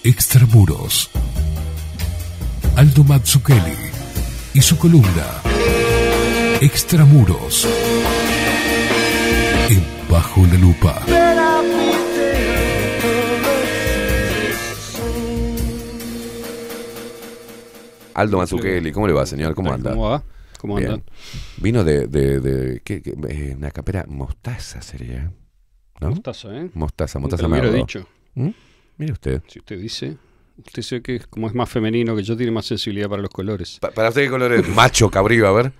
Extramuros. Aldo Mazzucchelli y su columna Extramuros en Bajo la Lupa. Aldo Mazzucchelli, ¿cómo le va, señor? ¿Cómo anda? ¿Cómo va? ¿Cómo andan? Vino de una campera mostaza sería, ¿no? Mostaza, ¿eh? Mostaza Nunca lo hubiera merlo. dicho. Mire usted. Si usted dice que como es más femenino que yo, tiene más sensibilidad para los colores. ¿Para usted qué color es? Macho, cabrío, a ver.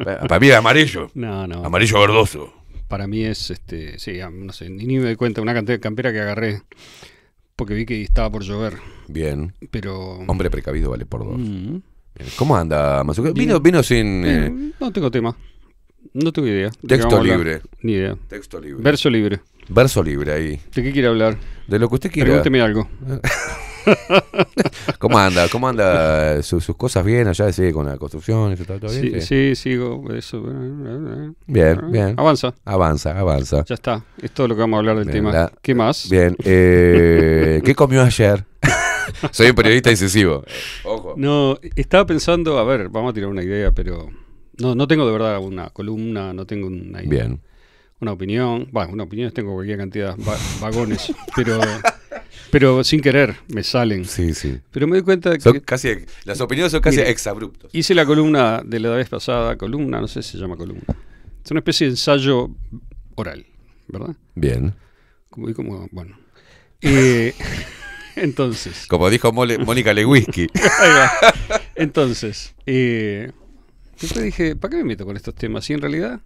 Para mí es amarillo. No. Amarillo verdoso. Para mí es, sí, no sé, ni me doy cuenta, una cantidad de campera que agarré porque vi que estaba por llover. Bien. Pero... Hombre precavido vale por dos. Bien. ¿Cómo anda, Mazzucchelli? Vino sin... no tengo tema. No tengo idea. Texto libre. Ni idea. Texto libre. Verso libre. Verso libre ahí. ¿De qué quiere hablar? De lo que usted quiera. Pregúnteme algo. ¿Cómo anda? ¿Cómo anda sus cosas bien allá? ¿Sigue con la construcción? ¿Está todo bien? Sí, sigo. Eso. Bien. Avanza. Avanza. Ya está. Es todo lo que vamos a hablar del tema. ¿Qué más? Bien. ¿Qué comió ayer? Soy un periodista incisivo. Ojo. No, estaba pensando, a ver, vamos a tirar una idea, pero no tengo de verdad una columna, no tengo una opinión. Bueno, una opinión tengo cualquier cantidad, vagones, pero sin querer me salen. Sí. Pero me doy cuenta que las opiniones son casi exabruptos. Hice la columna de la vez pasada, no sé si se llama columna. Es una especie de ensayo oral, ¿verdad? Bien. Bueno. Entonces. Como dijo Mónica Lewinsky. Ahí va. Entonces, después dije, ¿para qué me meto con estos temas? Si en realidad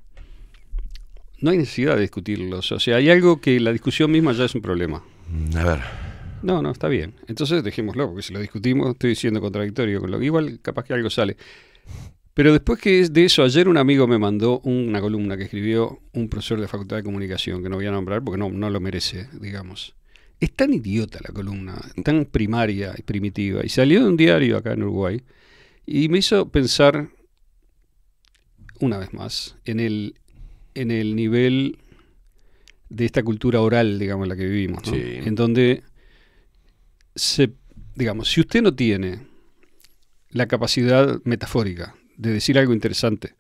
no hay necesidad de discutirlos. O sea, hay algo que la discusión misma ya es un problema. A ver. No, está bien. Entonces dejémoslo, porque si lo discutimos estoy siendo contradictorio con lo que igual capaz que algo sale. Pero después que de eso, ayer un amigo me mandó una columna que escribió un profesor de Facultad de Comunicación, que no voy a nombrar porque no lo merece, digamos. Es tan idiota la columna, tan primaria y primitiva, y salió de un diario acá en Uruguay, y me hizo pensar, una vez más, en el nivel de esta cultura oral, digamos, en la que vivimos, ¿no? Sí. En donde, digamos, si usted no tiene la capacidad metafórica de decir algo interesante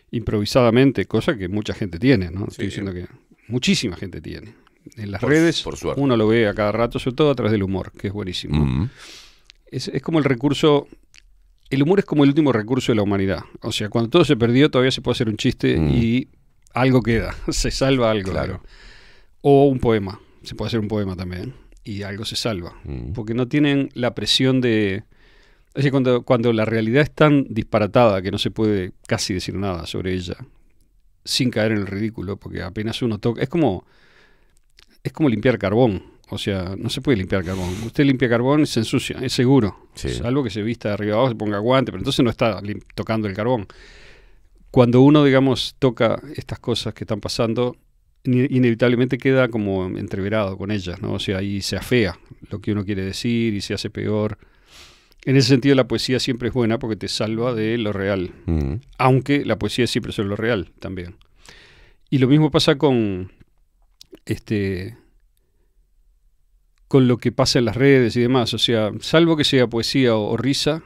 improvisadamente, cosa que mucha gente tiene, ¿no? Estoy diciendo que muchísima gente tiene. En las redes por suerte. Uno lo ve a cada rato, sobre todo a través del humor, que es buenísimo. Es como el recurso, el humor es como el último recurso de la humanidad. O sea, cuando todo se perdió todavía se puede hacer un chiste y algo queda, se salva algo. Claro. O un poema, se puede hacer un poema también y algo se salva. Porque no tienen la presión de... Es decir, cuando la realidad es tan disparatada que no se puede casi decir nada sobre ella sin caer en el ridículo, porque apenas uno toca... Es como limpiar carbón. O sea, no se puede limpiar carbón. Usted limpia carbón y se ensucia, es seguro. Sí. Salvo que se vista de arriba abajo, se ponga guante, pero entonces no está tocando el carbón. Cuando uno, digamos, toca estas cosas que están pasando, inevitablemente queda como entreverado con ellas, ¿no? O sea, ahí se afea lo que uno quiere decir y se hace peor. En ese sentido, la poesía siempre es buena porque te salva de lo real. Aunque la poesía es siempre sobre lo real también. Y lo mismo pasa con lo que pasa en las redes y demás. O sea, salvo que sea poesía o risa,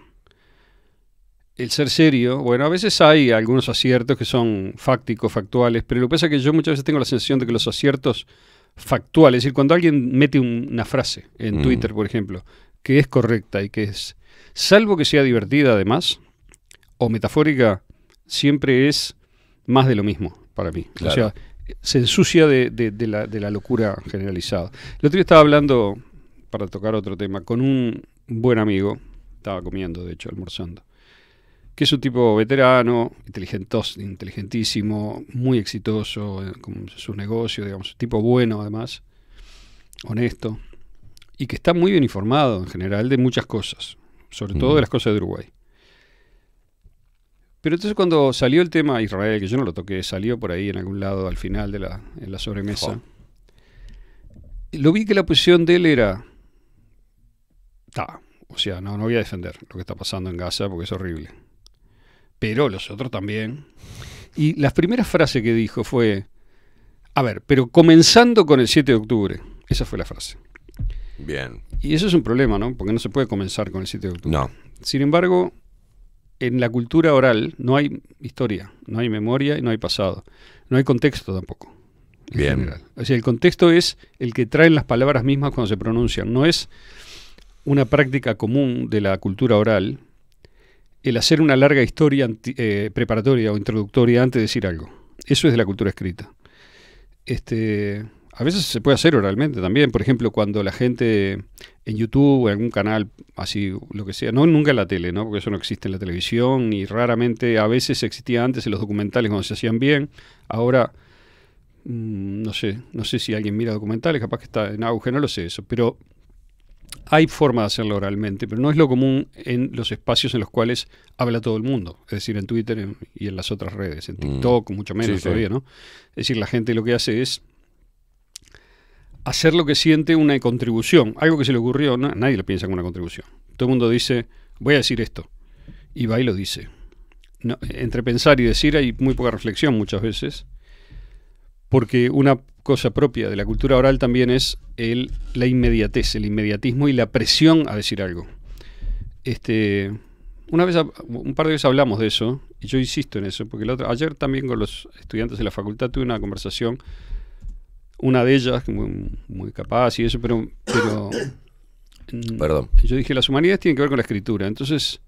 el ser serio, bueno, a veces hay algunos aciertos que son fácticos, factuales, pero lo que pasa es que yo muchas veces tengo la sensación de que los aciertos factuales, es decir, cuando alguien mete una frase en Twitter, por ejemplo, que es correcta y que es, salvo que sea divertida además, o metafórica, siempre es más de lo mismo para mí. Claro. O sea, se ensucia de la locura generalizada. El otro día estaba hablando, para tocar otro tema, con un buen amigo, estaba comiendo, de hecho, almorzando, que es un tipo veterano, inteligentísimo, muy exitoso con sus negocios, digamos, un tipo bueno además, honesto, y que está muy bien informado en general de muchas cosas, sobre todo de las cosas de Uruguay. Pero entonces cuando salió el tema Israel, que yo no lo toqué, salió por ahí en algún lado al final en la sobremesa, lo vi que la posición de él era, o sea, no voy a defender lo que está pasando en Gaza porque es horrible, pero los otros también. Y las primeras frases que dijo fue, a ver, pero comenzando con el 7 de octubre, esa fue la frase. Bien. Y eso es un problema, ¿no? Porque no se puede comenzar con el sitio de cultura. No. Sin embargo, en la cultura oral no hay historia, no hay memoria y no hay pasado. No hay contexto tampoco. En Bien. general. O sea, el contexto es el que traen las palabras mismas cuando se pronuncian. No es una práctica común de la cultura oral el hacer una larga historia preparatoria o introductoria antes de decir algo. Eso es de la cultura escrita. A veces se puede hacer oralmente también. Por ejemplo, cuando la gente en YouTube o en algún canal, así, lo que sea, no nunca en la tele, ¿no? Porque eso no existe en la televisión, ni raramente, a veces existía antes en los documentales cuando se hacían bien. Ahora, no sé si alguien mira documentales, capaz que está en auge, no lo sé eso, pero hay forma de hacerlo oralmente, pero no es lo común en los espacios en los cuales habla todo el mundo, es decir, en Twitter y en las otras redes, en TikTok, mucho menos todavía, ¿no? Es decir, la gente lo que hace es hacer lo que siente una contribución, algo que se le ocurrió, nadie lo piensa como una contribución. Todo el mundo dice, voy a decir esto, y va y lo dice. No, entre pensar y decir hay muy poca reflexión muchas veces, porque una cosa propia de la cultura oral también es la inmediatez, el inmediatismo y la presión a decir algo. Un par de veces hablamos de eso, y yo insisto en eso, porque ayer también con los estudiantes de la facultad tuve una conversación, una de ellas, muy, muy capaz y eso, pero Perdón. yo dije, las humanidades tienen que ver con la escritura. Entonces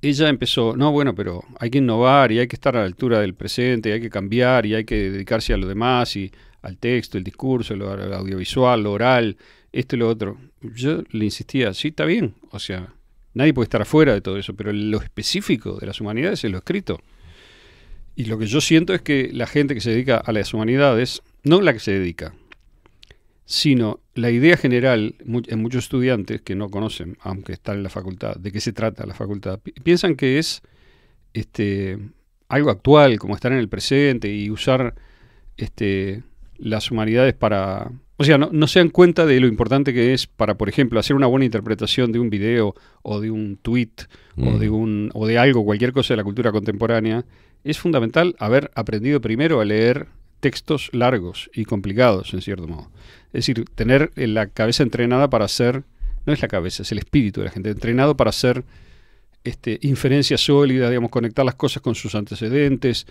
ella empezó, no, bueno, pero hay que innovar y hay que estar a la altura del presente, y hay que cambiar y hay que dedicarse a lo demás y al texto, el discurso, lo audiovisual, lo oral, esto y lo otro. Yo le insistía, sí, está bien, o sea, nadie puede estar afuera de todo eso, pero lo específico de las humanidades es lo escrito. Y lo que yo siento es que la gente que se dedica a las humanidades, no la que se dedica, sino la idea general en muchos estudiantes que no conocen, aunque están en la facultad, de qué se trata la facultad, piensan que es algo actual, como estar en el presente y usar las humanidades para... O sea, no se dan cuenta de lo importante que es para, por ejemplo, hacer una buena interpretación de un video o de un tweet o de algo, cualquier cosa de la cultura contemporánea. Es fundamental haber aprendido primero a leer textos largos y complicados, en cierto modo. Es decir, tener la cabeza entrenada para hacer, no es la cabeza, es el espíritu de la gente, entrenado para hacer inferencias sólidas, digamos, conectar las cosas con sus antecedentes,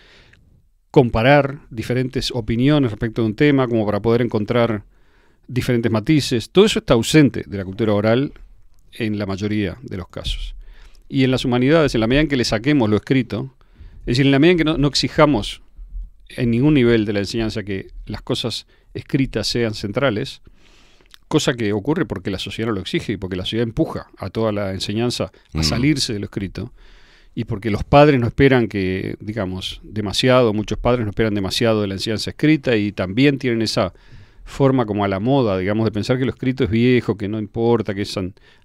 comparar diferentes opiniones respecto de un tema, como para poder encontrar diferentes matices. Todo eso está ausente de la cultura oral en la mayoría de los casos. Y en las humanidades, en la medida en que le saquemos lo escrito, es decir, en la medida en que no exijamos en ningún nivel de la enseñanza que las cosas escritas sean centrales, cosa que ocurre porque la sociedad no lo exige y porque la sociedad empuja a toda la enseñanza a salirse de lo escrito, y porque los padres no esperan que, digamos, muchos padres no esperan demasiado de la enseñanza escrita y también tienen esa forma como a la moda, digamos, de pensar que lo escrito es viejo, que no importa, que es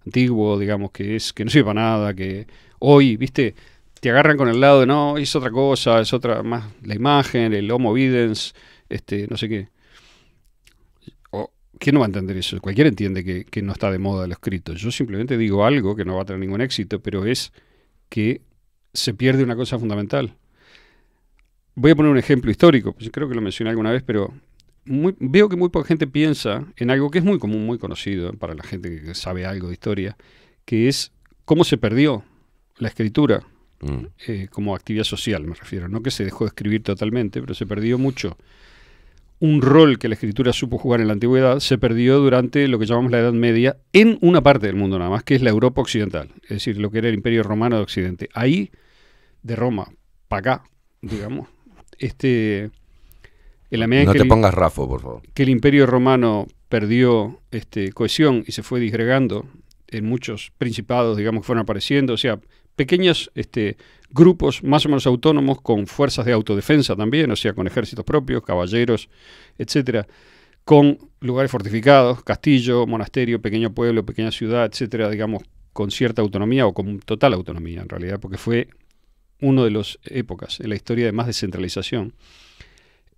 antiguo, digamos, que no sirve para nada, que hoy, viste, te agarran con el lado de no, es otra cosa, es otra más la imagen, el homo videns, no sé qué. ¿Quién no va a entender eso? Cualquiera entiende que no está de moda lo escrito. Yo simplemente digo algo que no va a tener ningún éxito, pero es que se pierde una cosa fundamental. Voy a poner un ejemplo histórico, pues creo que lo mencioné alguna vez, pero veo que muy poca gente piensa en algo que es muy común, muy conocido para la gente que sabe algo de historia, que es cómo se perdió la escritura como actividad social, me refiero. No que se dejó de escribir totalmente, pero se perdió mucho. Un rol que la escritura supo jugar en la antigüedad se perdió durante lo que llamamos la Edad Media en una parte del mundo nada más, que es la Europa occidental, es decir, lo que era el Imperio Romano de Occidente. Ahí, de Roma para acá, digamos, en la medida No en te pongas Rafo, por favor. que el Imperio Romano perdió cohesión y se fue disgregando en muchos principados, digamos, que fueron apareciendo, o sea, pequeños grupos más o menos autónomos con fuerzas de autodefensa también, o sea, con ejércitos propios, caballeros, etcétera, con lugares fortificados, castillo, monasterio, pequeño pueblo, pequeña ciudad, etcétera, digamos, con cierta autonomía o con total autonomía en realidad, porque fue una de las épocas en la historia de más descentralización.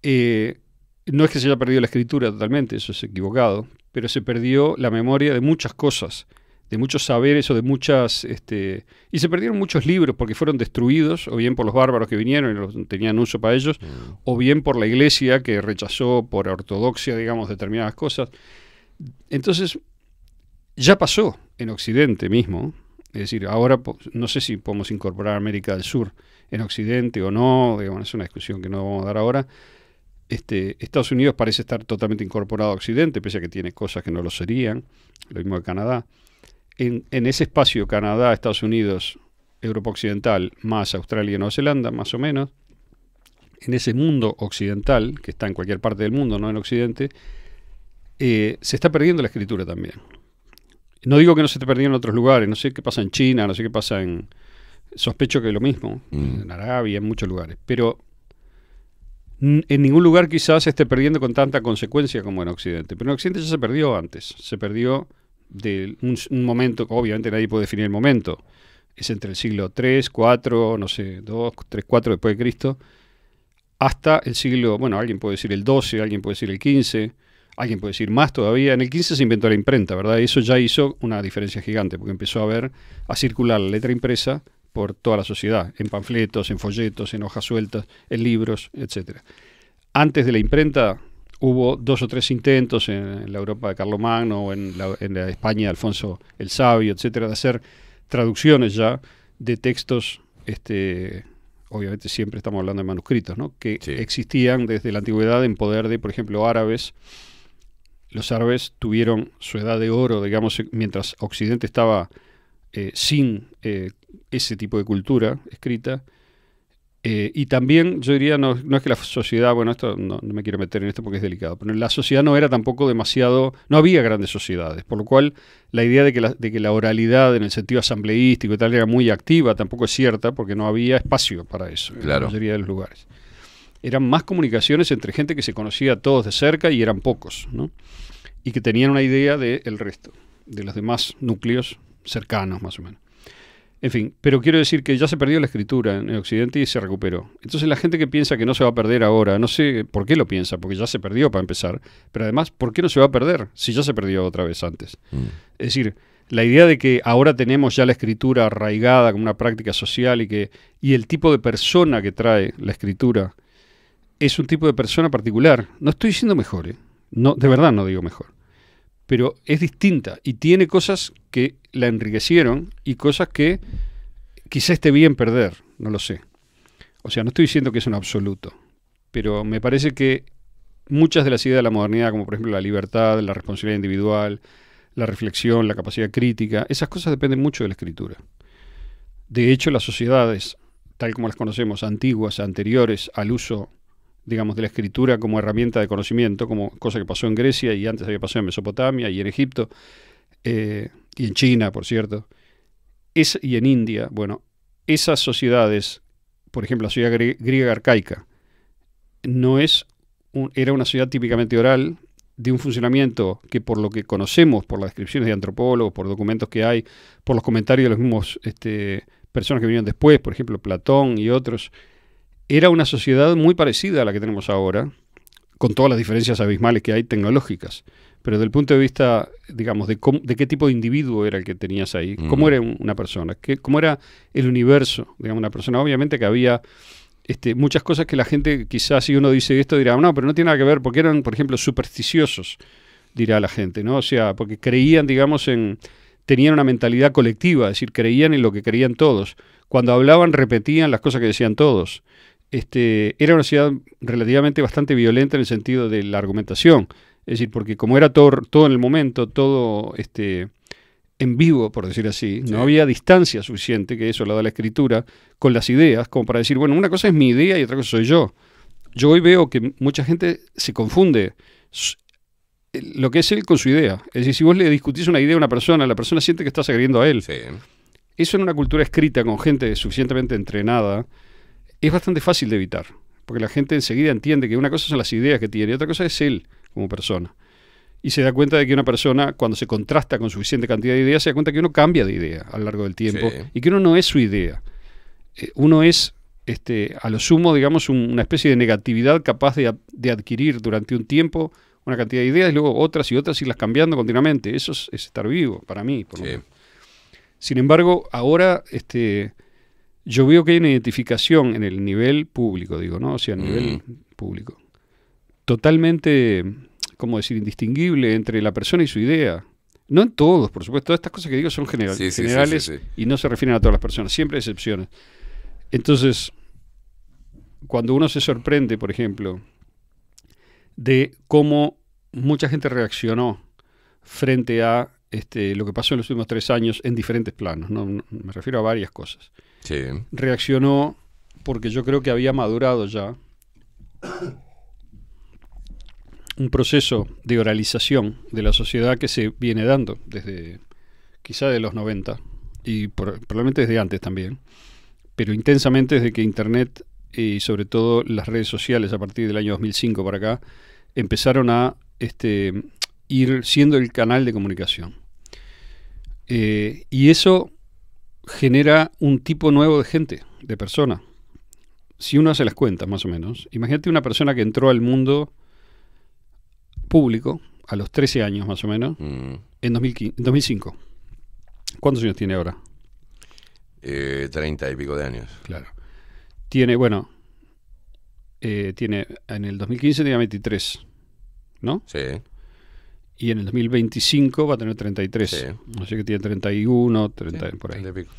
No es que se haya perdido la escritura totalmente, eso es equivocado, pero se perdió la memoria de muchas cosas, de muchos saberes o de muchas... y se perdieron muchos libros porque fueron destruidos, o bien por los bárbaros que vinieron y no tenían uso para ellos, o bien por la iglesia que rechazó por ortodoxia, digamos, determinadas cosas. Entonces, ya pasó en Occidente mismo. Es decir, ahora no sé si podemos incorporar América del Sur en Occidente o no, digamos, es una discusión que no vamos a dar ahora. Estados Unidos parece estar totalmente incorporado a Occidente, pese a que tiene cosas que no lo serían, lo mismo que Canadá. En ese espacio, Canadá, Estados Unidos, Europa Occidental, más Australia y Nueva Zelanda, más o menos, en ese mundo occidental, que está en cualquier parte del mundo, no en Occidente, se está perdiendo la escritura también. No digo que no se esté perdiendo en otros lugares, no sé qué pasa en China, no sé qué pasa en... Sospecho que es lo mismo, en Arabia, en muchos lugares, pero en ningún lugar quizás se esté perdiendo con tanta consecuencia como en Occidente. Pero en Occidente ya se perdió antes, se perdió de un momento, obviamente nadie puede definir el momento, es entre el siglo 3, 4, no sé, 2, 3, 4 después de Cristo, hasta el siglo, bueno, alguien puede decir el 12, alguien puede decir el 15, alguien puede decir más todavía. En el 15 se inventó la imprenta, ¿verdad? Y eso ya hizo una diferencia gigante, porque empezó a circular la letra impresa por toda la sociedad, en panfletos, en folletos, en hojas sueltas, en libros, etc. Antes de la imprenta hubo 2 o 3 intentos en la Europa de Carlomagno o en la España de Alfonso el Sabio, etcétera, de hacer traducciones ya de textos, obviamente siempre estamos hablando de manuscritos, ¿no? Que Sí. existían desde la antigüedad en poder de, por ejemplo, árabes. Los árabes tuvieron su edad de oro, digamos, mientras Occidente estaba sin ese tipo de cultura escrita. Y también, yo diría, no es que la sociedad, bueno, esto no me quiero meter en esto porque es delicado, pero la sociedad no era tampoco demasiado, no había grandes sociedades, por lo cual la idea de que la oralidad en el sentido asambleístico y tal era muy activa tampoco es cierta, porque no había espacio para eso en la mayoría de los lugares. Eran más comunicaciones entre gente que se conocía todos de cerca y eran pocos, ¿no? Y que tenían una idea del resto, de los demás núcleos cercanos más o menos. En fin, pero quiero decir que ya se perdió la escritura en Occidente y se recuperó. Entonces la gente que piensa que no se va a perder ahora, no sé por qué lo piensa, porque ya se perdió para empezar, pero además, ¿por qué no se va a perder si ya se perdió otra vez antes? Es decir, la idea de que ahora tenemos ya la escritura arraigada como una práctica social y el tipo de persona que trae la escritura es un tipo de persona particular. No estoy diciendo mejor, ¿eh? No, de verdad no digo mejor. Pero es distinta y tiene cosas que la enriquecieron y cosas que quizá esté bien perder, no lo sé. O sea, no estoy diciendo que es un absoluto, pero me parece que muchas de las ideas de la modernidad, como por ejemplo la libertad, la responsabilidad individual, la reflexión, la capacidad crítica, esas cosas dependen mucho de la escritura. De hecho, las sociedades, tal como las conocemos, antiguas, anteriores al uso, digamos, de la escritura como herramienta de conocimiento, como cosa que pasó en Grecia y antes había pasado en Mesopotamia y en Egipto, y en China, por cierto, y en India, bueno, esas sociedades, por ejemplo, la sociedad griega arcaica, era una sociedad típicamente oral, de un funcionamiento que por lo que conocemos, por las descripciones de antropólogos, por documentos que hay, por los comentarios de los mismos personas que vinieron después, por ejemplo, Platón y otros, era una sociedad muy parecida a la que tenemos ahora, con todas las diferencias abismales que hay tecnológicas. Pero desde el punto de vista, digamos, de qué tipo de individuo era el que tenías ahí, cómo era una persona, cómo era el universo, digamos, una persona. Obviamente que había muchas cosas que la gente, quizás si uno dice esto, dirá, no, pero no tiene nada que ver, porque eran, por ejemplo, supersticiosos, dirá la gente, ¿no? O sea, porque creían, digamos, tenían una mentalidad colectiva, es decir, creían en lo que creían todos. Cuando hablaban, repetían las cosas que decían todos. Era una sociedad relativamente bastante violenta en el sentido de la argumentación. Es decir, porque como era todo en el momento, todo en vivo, por decir así, no había distancia suficiente, que eso lo da la escritura, con las ideas, como para decir, bueno, una cosa es mi idea y otra cosa soy yo. Yo hoy veo que mucha gente se confunde lo que es él con su idea. Es decir, si vos le discutís una idea a una persona, la persona siente que estás agrediendo a él. Sí. Eso en una cultura escrita con gente suficientemente entrenada es bastante fácil de evitar, porque la gente enseguida entiende que una cosa son las ideas que tiene y otra cosa es él como persona. Y se da cuenta de que una persona, cuando se contrasta con suficiente cantidad de ideas, se da cuenta que uno cambia de idea a lo largo del tiempo y que uno no es su idea. Uno es, a lo sumo, digamos, una especie de negatividad capaz de adquirir durante un tiempo una cantidad de ideas y luego otras y otras, irlas cambiando continuamente. Eso es estar vivo, para mí, por lo menos. Sin embargo, ahora yo veo que hay una identificación en el nivel público, digo, ¿no? O sea, a nivel público. Totalmente, ¿cómo decir?, indistinguible entre la persona y su idea. No en todos, por supuesto. Todas estas cosas que digo son Sí, sí, sí, generales sí, sí. y no se refieren a todas las personas. Siempre hay excepciones. Entonces, cuando uno se sorprende, por ejemplo, de cómo mucha gente reaccionó frente a lo que pasó en los últimos 3 años en diferentes planos, ¿no? Me refiero a varias cosas. Sí. Reaccionó porque yo creo que había madurado ya un proceso de oralización de la sociedad que se viene dando desde quizá de los 90 y probablemente desde antes también, pero intensamente desde que Internet y sobre todo las redes sociales a partir del año 2005 para acá empezaron a ir siendo el canal de comunicación. Y eso genera un tipo nuevo de gente, de persona. Si uno hace las cuentas, más o menos, imagínate una persona que entró al mundo público a los 13 años, más o menos, en 2005. ¿Cuántos años tiene ahora? 30 y pico de años. Claro. Tiene, bueno, en el 2015 tenía 23, ¿no? Sí. Y en el 2025 va a tener 33. Sí. Así que tiene 31, 30, Sí, por ahí. 30 y pico.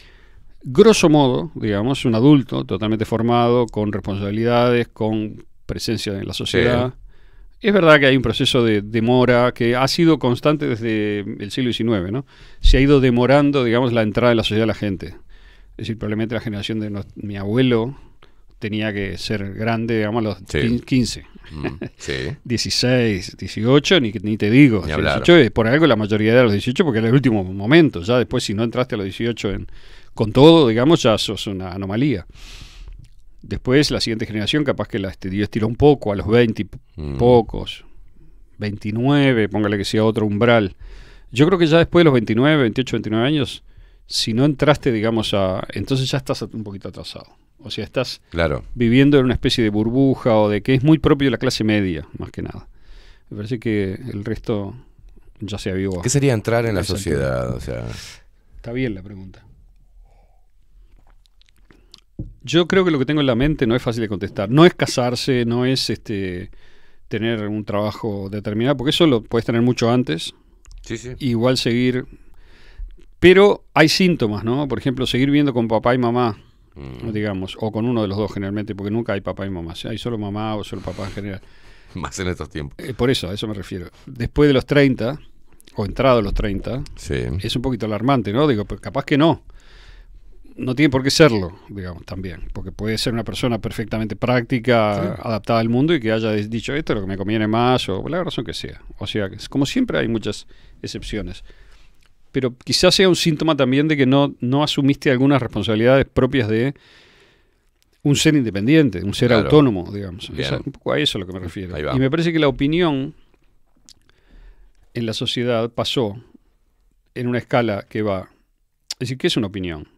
Grosso modo, digamos, un adulto totalmente formado, con responsabilidades, con presencia en la sociedad. Sí. Es verdad que hay un proceso de demora que ha sido constante desde el siglo XIX, ¿no? Se ha ido demorando, digamos, la entrada en la sociedad de la gente. Es decir, probablemente la generación de mi abuelo tenía que ser grande, digamos, a los Sí. 15. Sí. 16, 18, ni te digo. Ni hablar. 18 es por algo la mayoría de los 18 porque era el último momento. Ya después, si no entraste a los 18 con todo, digamos, ya sos una anomalía. Después, la siguiente generación, capaz que la estiró un poco, a los 20 y pocos, 29, póngale que sea otro umbral. Yo creo que ya después de los 29, 28, 29 años, si no entraste, digamos, entonces ya estás un poquito atrasado. O sea, estás Claro. viviendo en una especie de burbuja o de que es muy propio de la clase media, más que nada. Me parece que el resto ya se avivó. ¿Qué sería entrar en la Exacto. sociedad? O sea, Está bien la pregunta. Yo creo que lo que tengo en la mente no es fácil de contestar. No es casarse, no es tener un trabajo determinado, porque eso lo puedes tener mucho antes. sí, sí. Igual seguir. Pero hay síntomas, ¿no? Por ejemplo, seguir viviendo con papá y mamá, digamos, o con uno de los dos generalmente, porque nunca hay papá y mamá. Hay solo mamá o solo papá en general. Más en estos tiempos. Por eso, a eso me refiero. Después de los 30, o entrado a los 30, Sí. es un poquito alarmante, ¿no? Digo, pero capaz que no. No tiene por qué serlo, digamos, también. Porque puede ser una persona perfectamente práctica, adaptada al mundo y que haya dicho esto es lo que me conviene más, o la razón que sea. O sea, como siempre hay muchas excepciones. Pero quizás sea un síntoma también de que no asumiste algunas responsabilidades propias de un ser independiente, un ser Claro. autónomo, digamos. Bien. Un poco a eso a lo que me refiero. Ahí va. Y me parece que la opinión en la sociedad pasó en una escala que va... Es decir, ¿qué es una opinión?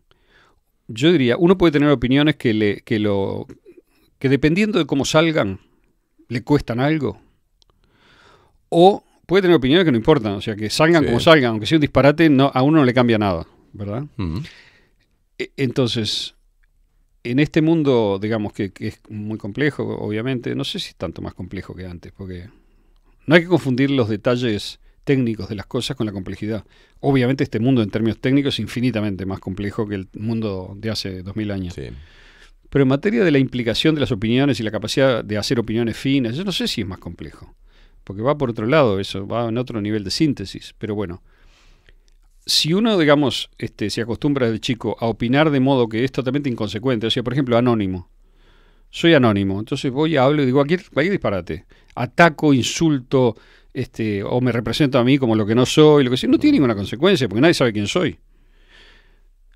Yo diría, uno puede tener opiniones que dependiendo de cómo salgan, le cuestan algo. O puede tener opiniones que no importan, o sea, que salgan Sí. como salgan, aunque sea un disparate, a uno no le cambia nada, ¿verdad? Ujú. Entonces, en este mundo, digamos, que es muy complejo, obviamente, no sé si es tanto más complejo que antes, porque no hay que confundir los detalles técnicos de las cosas con la complejidad. Obviamente este mundo en términos técnicos es infinitamente más complejo que el mundo de hace 2000 años. Sí. Pero en materia de la implicación de las opiniones y la capacidad de hacer opiniones finas, yo no sé si es más complejo, porque va por otro lado eso, va en otro nivel de síntesis. Pero bueno, si uno, digamos, se acostumbra desde chico a opinar de modo que es totalmente inconsecuente, o sea, por ejemplo, anónimo. Soy anónimo, entonces voy, hablo y digo cualquier disparate. Ataco, insulto, o me represento a mí como lo que no soy, lo que sea. No tiene ninguna consecuencia, porque nadie sabe quién soy.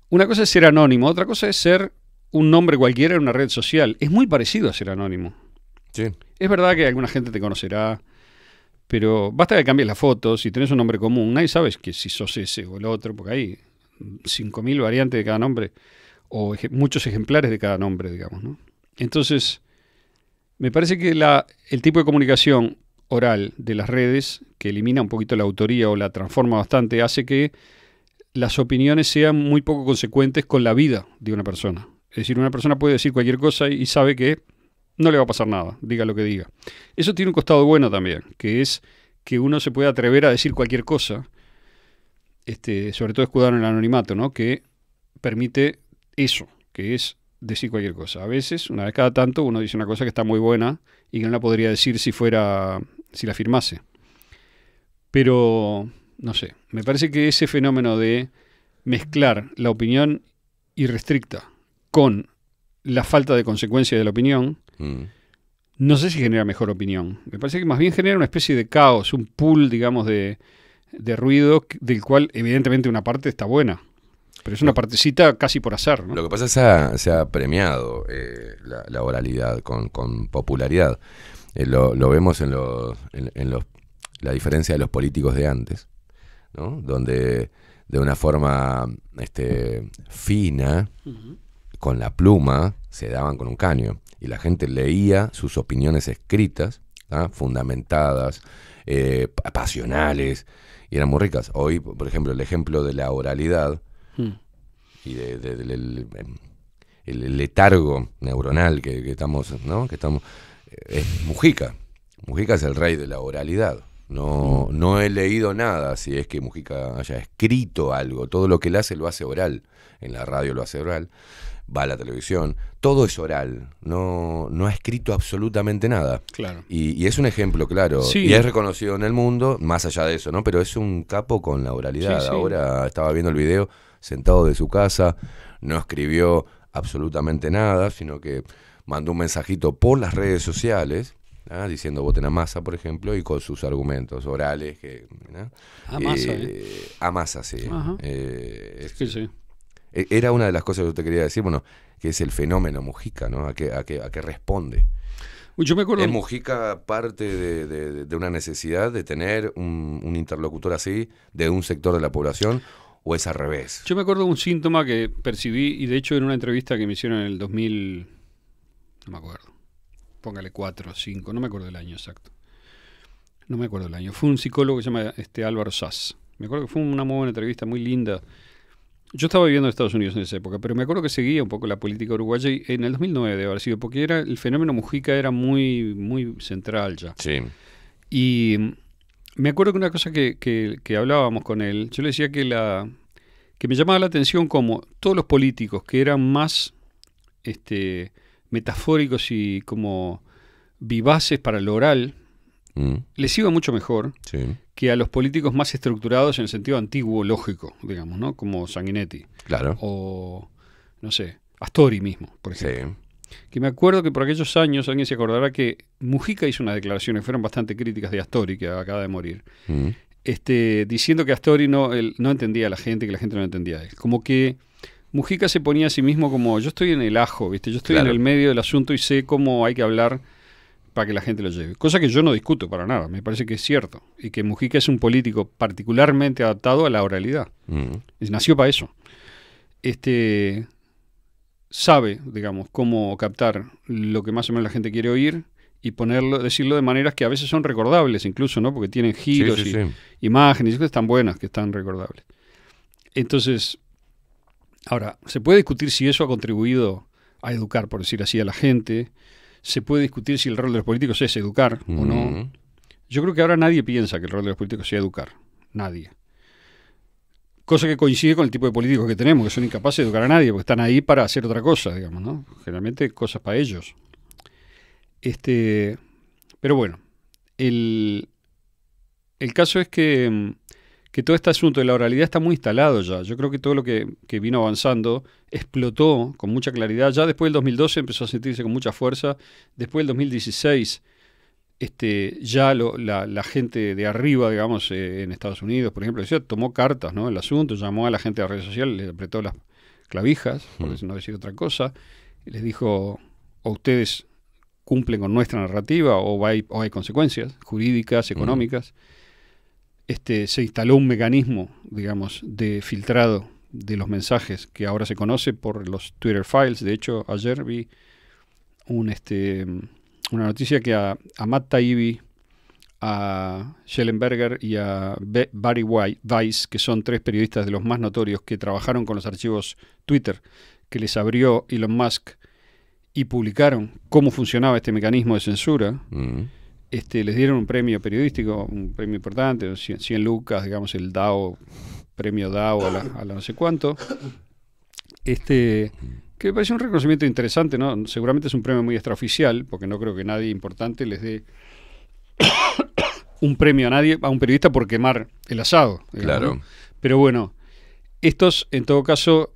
Una cosa es ser anónimo, otra cosa es ser un nombre cualquiera en una red social. Es muy parecido a ser anónimo. Sí. Es verdad que alguna gente te conocerá, pero basta que cambies la foto, si tenés un nombre común, nadie sabe que si sos ese o el otro, porque hay 5.000 variantes de cada nombre, o muchos ejemplares de cada nombre, digamos, ¿no? Entonces, me parece que el tipo de comunicación oral de las redes, que elimina un poquito la autoría o la transforma bastante, hace que las opiniones sean muy poco consecuentes con la vida de una persona. Es decir, una persona puede decir cualquier cosa y sabe que no le va a pasar nada, diga lo que diga. Eso tiene un costado bueno también, que es que uno se puede atrever a decir cualquier cosa sobre todo escudado en el anonimato, ¿no? Que permite eso, que es decir cualquier cosa. A veces, una vez cada tanto, uno dice una cosa que está muy buena y que no la podría decir si la firmase. Pero, no sé, me parece que ese fenómeno de mezclar la opinión irrestricta con la falta de consecuencia de la opinión, no sé si genera mejor opinión. Me parece que más bien genera una especie de caos, un pool, digamos, de ruido, del cual evidentemente una parte está buena. Pero es una partecita casi por azar, ¿no? Lo que pasa es que se ha premiado la oralidad con popularidad. Lo vemos en la diferencia de los políticos de antes, ¿no? Donde de una forma fina, con la pluma, se daban con un caño. Y la gente leía sus opiniones escritas, ¿ah? Fundamentadas, pasionales, y eran muy ricas. Hoy, por ejemplo, el ejemplo de la oralidad y el letargo neuronal que estamos, ¿no? Es Mujica. Mujica es el rey de la oralidad. No he leído nada si es que Mujica haya escrito algo. Todo lo que él hace lo hace oral. En la radio lo hace oral, va a la televisión, todo es oral. No ha escrito absolutamente nada. Claro. Y es un ejemplo, claro. Sí. Y es reconocido en el mundo, más allá de eso, ¿no? Pero es un capo con la oralidad. Sí, sí. Ahora estaba viendo el video sentado de su casa, no escribió absolutamente nada, sino que mandó un mensajito por las redes sociales, ¿ah? Diciendo voten a Massa, por ejemplo, y con sus argumentos orales. ¿No? A Massa, A Massa, sí. Sí, sí. Era una de las cosas que yo te quería decir, bueno, que es el fenómeno Mujica, ¿no? ¿A qué responde? Yo me acuerdo... ¿Es Mujica parte de una necesidad de tener un interlocutor así de un sector de la población, o es al revés? Yo me acuerdo de un síntoma que percibí, y de hecho en una entrevista que me hicieron en el 2000, no me acuerdo, póngale 4 o 5, no me acuerdo del año exacto. No me acuerdo del año. Fue un psicólogo que se llama Álvaro Sass. Me acuerdo que fue una muy buena entrevista, muy linda. Yo estaba viviendo en Estados Unidos en esa época, pero me acuerdo que seguía un poco la política uruguaya, y en el 2009 debe haber sido, porque el fenómeno Mujica era muy, muy central ya. Sí. Y me acuerdo que una cosa que hablábamos con él, yo le decía que me llamaba la atención como todos los políticos que eran más metafóricos y como vivaces para lo oral, les iba mucho mejor que a los políticos más estructurados en el sentido antiguo, lógico, digamos, ¿no? Como Sanguinetti. Claro. O, no sé, Astori mismo, por ejemplo. Sí. Que me acuerdo que por aquellos años, alguien se acordará que Mujica hizo unas declaraciones, fueron bastante críticas de Astori, que acaba de morir, diciendo que Astori no entendía a la gente, que la gente no entendía a él. Como que Mujica se ponía a sí mismo como, yo estoy en el ajo, ¿viste? Yo estoy en el medio del asunto y sé cómo hay que hablar para que la gente lo lleve. Cosa que yo no discuto para nada, me parece que es cierto. Y que Mujica es un político particularmente adaptado a la oralidad. Nació para eso. Sabe, digamos, cómo captar lo que más o menos la gente quiere oír y decirlo de maneras que a veces son recordables incluso, ¿no? Porque tienen giros y imágenes y cosas tan buenas que están recordables. Entonces, ahora, se puede discutir si eso ha contribuido a educar, por decir así, a la gente. Se puede discutir si el rol de los políticos es educar o no. Yo creo que ahora nadie piensa que el rol de los políticos sea educar. Nadie. Cosa que coincide con el tipo de políticos que tenemos, que son incapaces de educar a nadie, porque están ahí para hacer otra cosa, digamos, ¿no? Generalmente cosas para ellos. Pero bueno, el caso es que todo este asunto de la oralidad está muy instalado ya. Yo creo que todo lo que vino avanzando explotó con mucha claridad. Ya después del 2012 empezó a sentirse con mucha fuerza. Después del 2016, ya la gente de arriba, digamos, en Estados Unidos, por ejemplo, tomó cartas, ¿no? El asunto, llamó a la gente de las redes sociales, les apretó las clavijas, por no decir otra cosa, y les dijo, o ustedes cumplen con nuestra narrativa o hay consecuencias jurídicas, económicas. Se instaló un mecanismo, digamos, de filtrado de los mensajes que ahora se conoce por los Twitter Files. De hecho, ayer vi una noticia que a Matt Taibbi, a Schellenberger y a Barry Weiss, que son 3 periodistas de los más notorios que trabajaron con los archivos Twitter, que les abrió Elon Musk y publicaron cómo funcionaba este mecanismo de censura, les dieron un premio periodístico, un premio importante, 100 lucas, digamos, el DAO premio DAO a la no sé cuánto. Que me parece un reconocimiento interesante, ¿no? Seguramente es un premio muy extraoficial, porque no creo que nadie importante les dé un premio a un periodista por quemar el asado. Digamos, Claro. ¿no? Pero bueno, estos en todo caso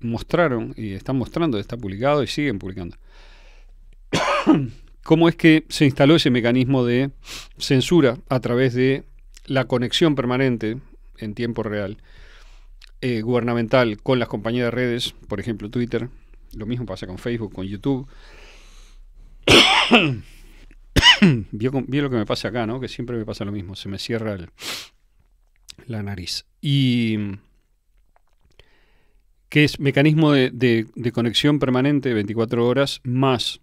mostraron, y están mostrando, está publicado y siguen publicando, cómo es que se instaló ese mecanismo de censura a través de la conexión permanente en tiempo real gubernamental con las compañías de redes, por ejemplo Twitter. Lo mismo pasa con Facebook, con YouTube. Vio lo que me pasa acá, ¿no? Que siempre me pasa lo mismo, se me cierra la nariz. Y que es mecanismo de conexión permanente 24 horas más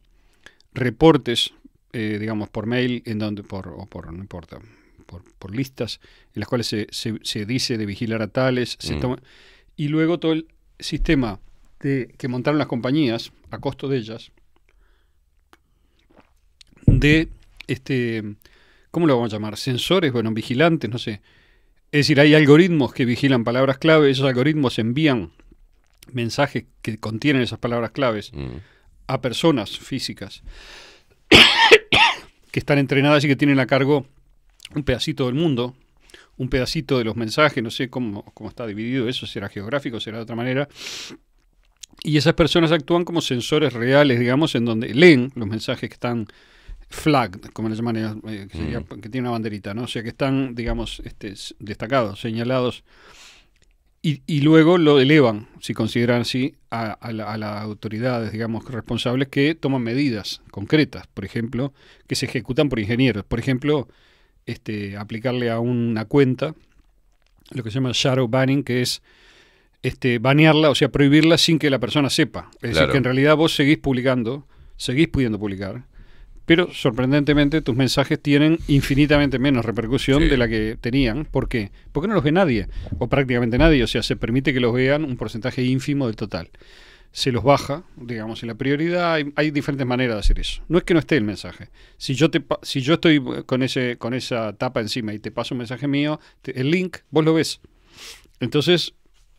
reportes, digamos, por mail, no importa, por listas, en las cuales se dice de vigilar a tales, y luego todo el sistema que montaron las compañías a costo de ellas, de ¿cómo lo vamos a llamar? Sensores, bueno, vigilantes, no sé. Es decir, hay algoritmos que vigilan palabras clave, esos algoritmos envían mensajes que contienen esas palabras claves a personas físicas que están entrenadas y que tienen a cargo un pedacito del mundo, un pedacito de los mensajes, no sé cómo está dividido eso, será geográfico, será de otra manera. Y esas personas actúan como sensores reales, digamos, en donde leen los mensajes que están flagged, como le llaman, que tiene una banderita, ¿no? O sea, que están, digamos, destacados, señalados, y luego lo elevan, si consideran así, a las autoridades, digamos, responsables que toman medidas concretas, por ejemplo, que se ejecutan por ingenieros. Por ejemplo, aplicarle a una cuenta lo que se llama shadow banning, que es banearla, o sea, prohibirla sin que la persona sepa. Es decir, que en realidad vos seguís pudiendo publicar, pero sorprendentemente tus mensajes tienen infinitamente menos repercusión de la que tenían. ¿Por qué? Porque no los ve nadie, o prácticamente nadie. O sea, se permite que los vean un porcentaje ínfimo del total. Se los baja, digamos, en la prioridad. Hay diferentes maneras de hacer eso. No es que no esté el mensaje. Si yo estoy con esa tapa encima y te paso un mensaje mío, el link, vos lo ves. Entonces,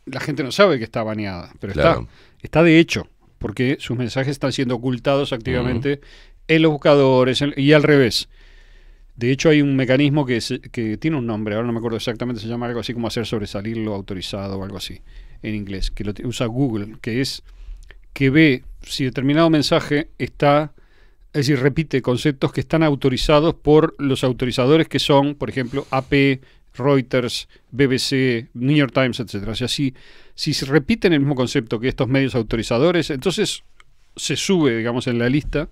la gente no sabe que está baneada, pero está de hecho, porque sus mensajes están siendo ocultados activamente en los buscadores y al revés. De hecho, hay un mecanismo que tiene un nombre, ahora no me acuerdo exactamente, se llama algo así como hacer sobresalir lo autorizado o algo así, en inglés, que lo usa Google, que es que ve si determinado mensaje está, es decir, repite conceptos que están autorizados por los autorizadores que son, por ejemplo, AP, Reuters, BBC, New York Times, etc. O sea, si se repiten el mismo concepto que estos medios autorizadores, entonces se sube, digamos, en la lista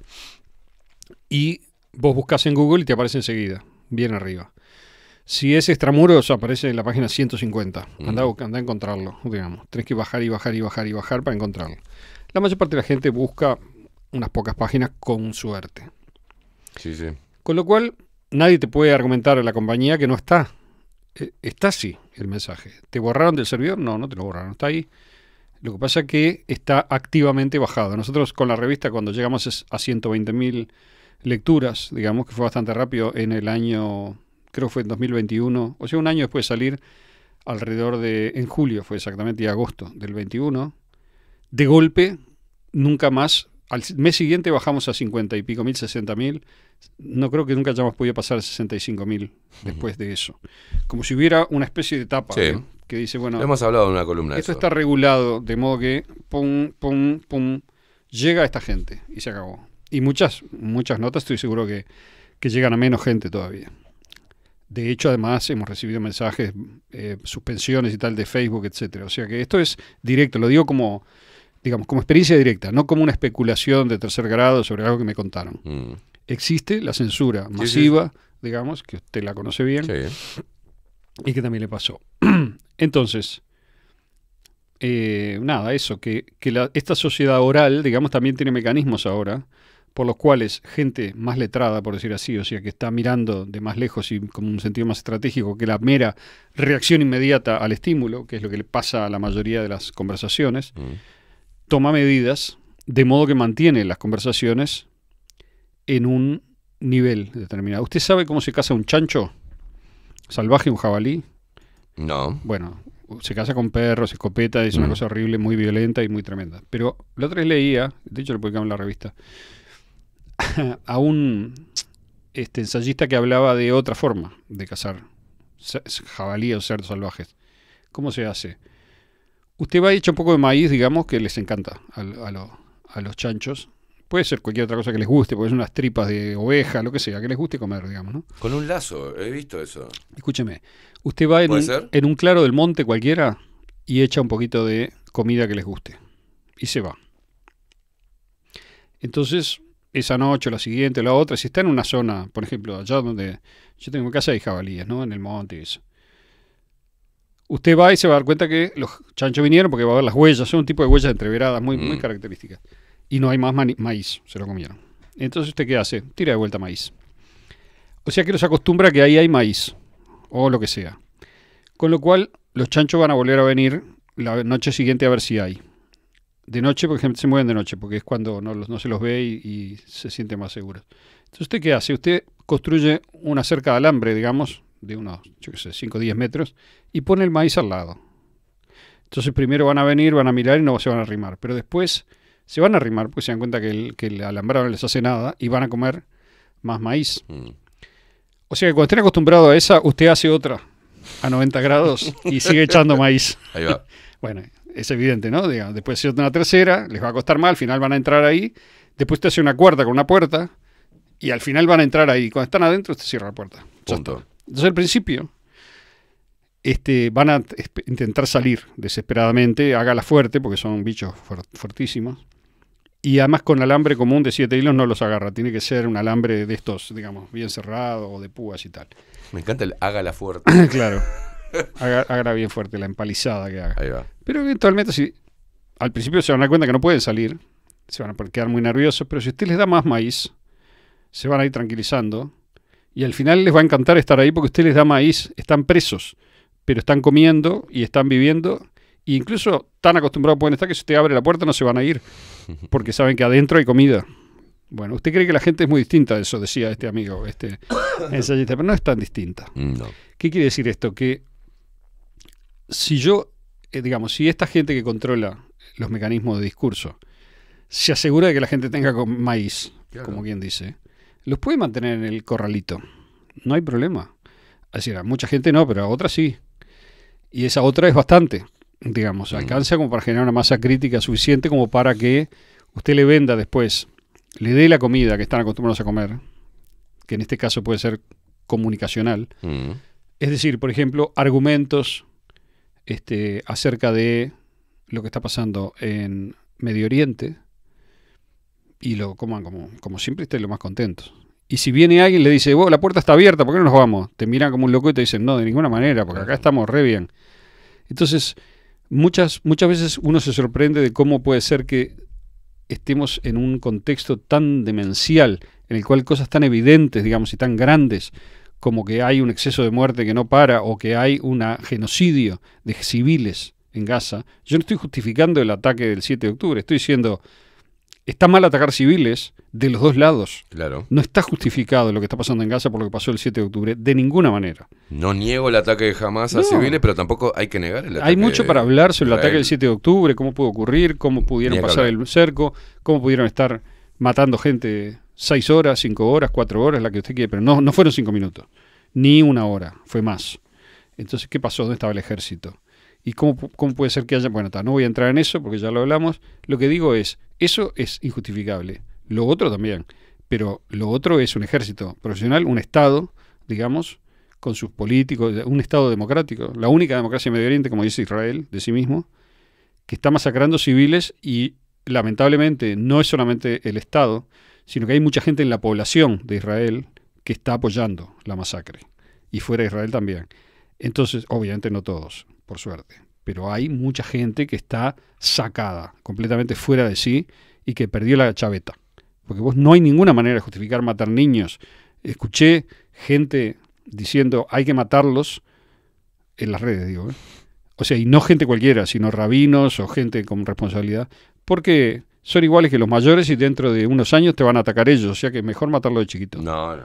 y vos buscas en Google y te aparece enseguida, bien arriba. Si es extramuros, aparece en la página 150. Andá a encontrarlo, digamos. Tenés que bajar y bajar y bajar y bajar para encontrarlo. La mayor parte de la gente busca unas pocas páginas con suerte. Sí, sí. Con lo cual, nadie te puede argumentar a la compañía que no está. Está sí el mensaje. ¿Te borraron del servidor? No te lo borraron. Está ahí. Lo que pasa es que está activamente bajado. Nosotros con la revista, cuando llegamos a 120.000 lecturas, digamos que fue bastante rápido en el año, creo que fue en 2021, o sea, un año después de salir, en julio fue exactamente, y agosto del 21, de golpe, nunca más, al mes siguiente bajamos a 50 y pico mil, 60.000, no creo que nunca hayamos podido pasar a 65.000 después de eso. Como si hubiera una especie de etapa, ¿no? Que dice, bueno, hemos hablado en una columna de esto eso. está regulado, de modo que, pum, pum, pum, llega a esta gente y se acabó. Y muchas notas estoy seguro que llegan a menos gente todavía. De hecho, además, hemos recibido mensajes, suspensiones y tal de Facebook, etcétera. O sea que esto es directo, lo digo como, digamos, como experiencia directa, no como una especulación de tercer grado sobre algo que me contaron. Existe la censura masiva, digamos, que usted la conoce bien, y que también le pasó. Entonces, nada, eso, que esta sociedad oral, digamos, también tiene mecanismos ahora por los cuales gente más letrada, por decir así, o sea, que está mirando de más lejos y con un sentido más estratégico que la mera reacción inmediata al estímulo, que es lo que le pasa a la mayoría de las conversaciones, toma medidas de modo que mantiene las conversaciones en un nivel determinado. ¿Usted sabe cómo se caza un chancho salvaje, un jabalí? No. Bueno, se casa con perros, escopeta, es una cosa horrible, muy violenta y muy tremenda. Pero la otra vez leía, de hecho lo publicamos en la revista, a un ensayista que hablaba de otra forma de cazar jabalíes o cerdos salvajes. ¿Cómo se hace? Usted va y echa un poco de maíz, digamos, que les encanta a los chanchos. Puede ser cualquier otra cosa que les guste, puede ser unas tripas de oveja, lo que sea, que les guste comer, digamos, ¿no? Con un lazo, he visto eso. Escúcheme, usted va en un claro del monte cualquiera y echa un poquito de comida que les guste. Y se va. Entonces, esa noche, la siguiente, la otra, si está en una zona, por ejemplo, allá donde yo tengo mi casa hay jabalíes, ¿no? En el monte y eso. Usted va y se va a dar cuenta que los chanchos vinieron porque va a ver las huellas, son un tipo de huellas entreveradas muy características. Y no hay más maíz, se lo comieron. Entonces, ¿usted qué hace? Tira de vuelta maíz. O sea que los acostumbra a que ahí hay maíz, o lo que sea. Con lo cual, los chanchos van a volver a venir la noche siguiente a ver si hay. De noche, por ejemplo, se mueven de noche, porque es cuando no se los ve y se siente más seguros. Entonces, ¿usted qué hace? Usted construye una cerca de alambre, digamos, de unos, 5 o 10 metros, y pone el maíz al lado. Entonces, primero van a venir, van a mirar y no se van a arrimar. Pero después se van a arrimar porque se dan cuenta que el alambrado no les hace nada y van a comer más maíz. O sea que cuando estén acostumbrados a esa, usted hace otra a 90 grados y sigue echando maíz. Ahí va. Bueno, es evidente, ¿no? Digamos, después hace una tercera, les va a costar más, al final van a entrar ahí. Después usted hace una cuarta con una puerta y al final van a entrar ahí. Cuando están adentro, usted cierra la puerta. Punto. Entonces, al principio, van a intentar salir desesperadamente, hágala fuerte, porque son bichos fuertísimos. Y además con alambre común de 7 hilos no los agarra. Tiene que ser un alambre de estos, digamos, bien cerrado o de púas y tal. Me encanta el hágala fuerte. Claro. Hágala bien fuerte, la empalizada que haga. Ahí va. Pero eventualmente, si al principio se van a dar cuenta que no pueden salir, se van a quedar muy nerviosos, pero si usted les da más maíz, se van a ir tranquilizando. Y al final les va a encantar estar ahí porque usted les da maíz. Están presos, pero están comiendo y están viviendo. E incluso tan acostumbrados pueden estar que si usted abre la puerta no se van a ir, porque saben que adentro hay comida. Bueno, ¿usted cree que la gente es muy distinta de eso? Decía este amigo, ensayista, pero no es tan distinta. No. ¿Qué quiere decir esto? Que si si esta gente que controla los mecanismos de discurso se asegura de que la gente tenga maíz, claro, como quien dice, los puede mantener en el corralito. No hay problema. Es decir, a mucha gente no, pero a otra sí. Y esa otra es bastante. Digamos, alcanza como para generar una masa crítica suficiente como para que usted le venda después, le dé la comida que están acostumbrados a comer, que en este caso puede ser comunicacional. Es decir, por ejemplo, argumentos acerca de lo que está pasando en Medio Oriente y lo coman como siempre, estén lo más contentos. Y si viene alguien y le dice, la puerta está abierta, ¿por qué no nos vamos? Te miran como un loco y te dicen, no, de ninguna manera, porque acá estamos re bien. Entonces, muchas veces uno se sorprende de cómo puede ser que estemos en un contexto tan demencial, en el cual cosas tan evidentes, digamos, y tan grandes, como que hay un exceso de muerte que no para, o que hay un genocidio de civiles en Gaza. Yo no estoy justificando el ataque del 7 de octubre, estoy diciendo, está mal atacar civiles de los dos lados. Claro. No está justificado lo que está pasando en Gaza por lo que pasó el 7 de octubre, de ninguna manera. No niego el ataque de Hamás a civiles, pero tampoco hay que negar el ataque. Hay mucho para hablar sobre el ataque del 7 de octubre, cómo pudo ocurrir, cómo pudieron pasar el cerco, cómo pudieron estar matando gente 6 horas, 5 horas, 4 horas, la que usted quiere, pero no fueron 5 minutos, ni 1 hora, fue más. Entonces, ¿qué pasó? ¿Dónde estaba el ejército? ¿Y cómo puede ser que haya...? Bueno, no voy a entrar en eso porque ya lo hablamos. Lo que digo es, eso es injustificable. Lo otro también. Pero lo otro es un ejército profesional, un Estado, digamos, con sus políticos, un Estado democrático. La única democracia en Medio Oriente, como dice Israel, de sí mismo, que está masacrando civiles y, lamentablemente, no es solamente el Estado, sino que hay mucha gente en la población de Israel que está apoyando la masacre. Y fuera de Israel también. Entonces, obviamente no todos, por suerte, pero hay mucha gente que está sacada, completamente fuera de sí y que perdió la chaveta. Porque no hay ninguna manera de justificar matar niños. Escuché gente diciendo hay que matarlos en las redes, digo. O sea, y no gente cualquiera, sino rabinos o gente con responsabilidad, porque son iguales que los mayores y dentro de unos años te van a atacar ellos, o sea que mejor matarlo de chiquito. No.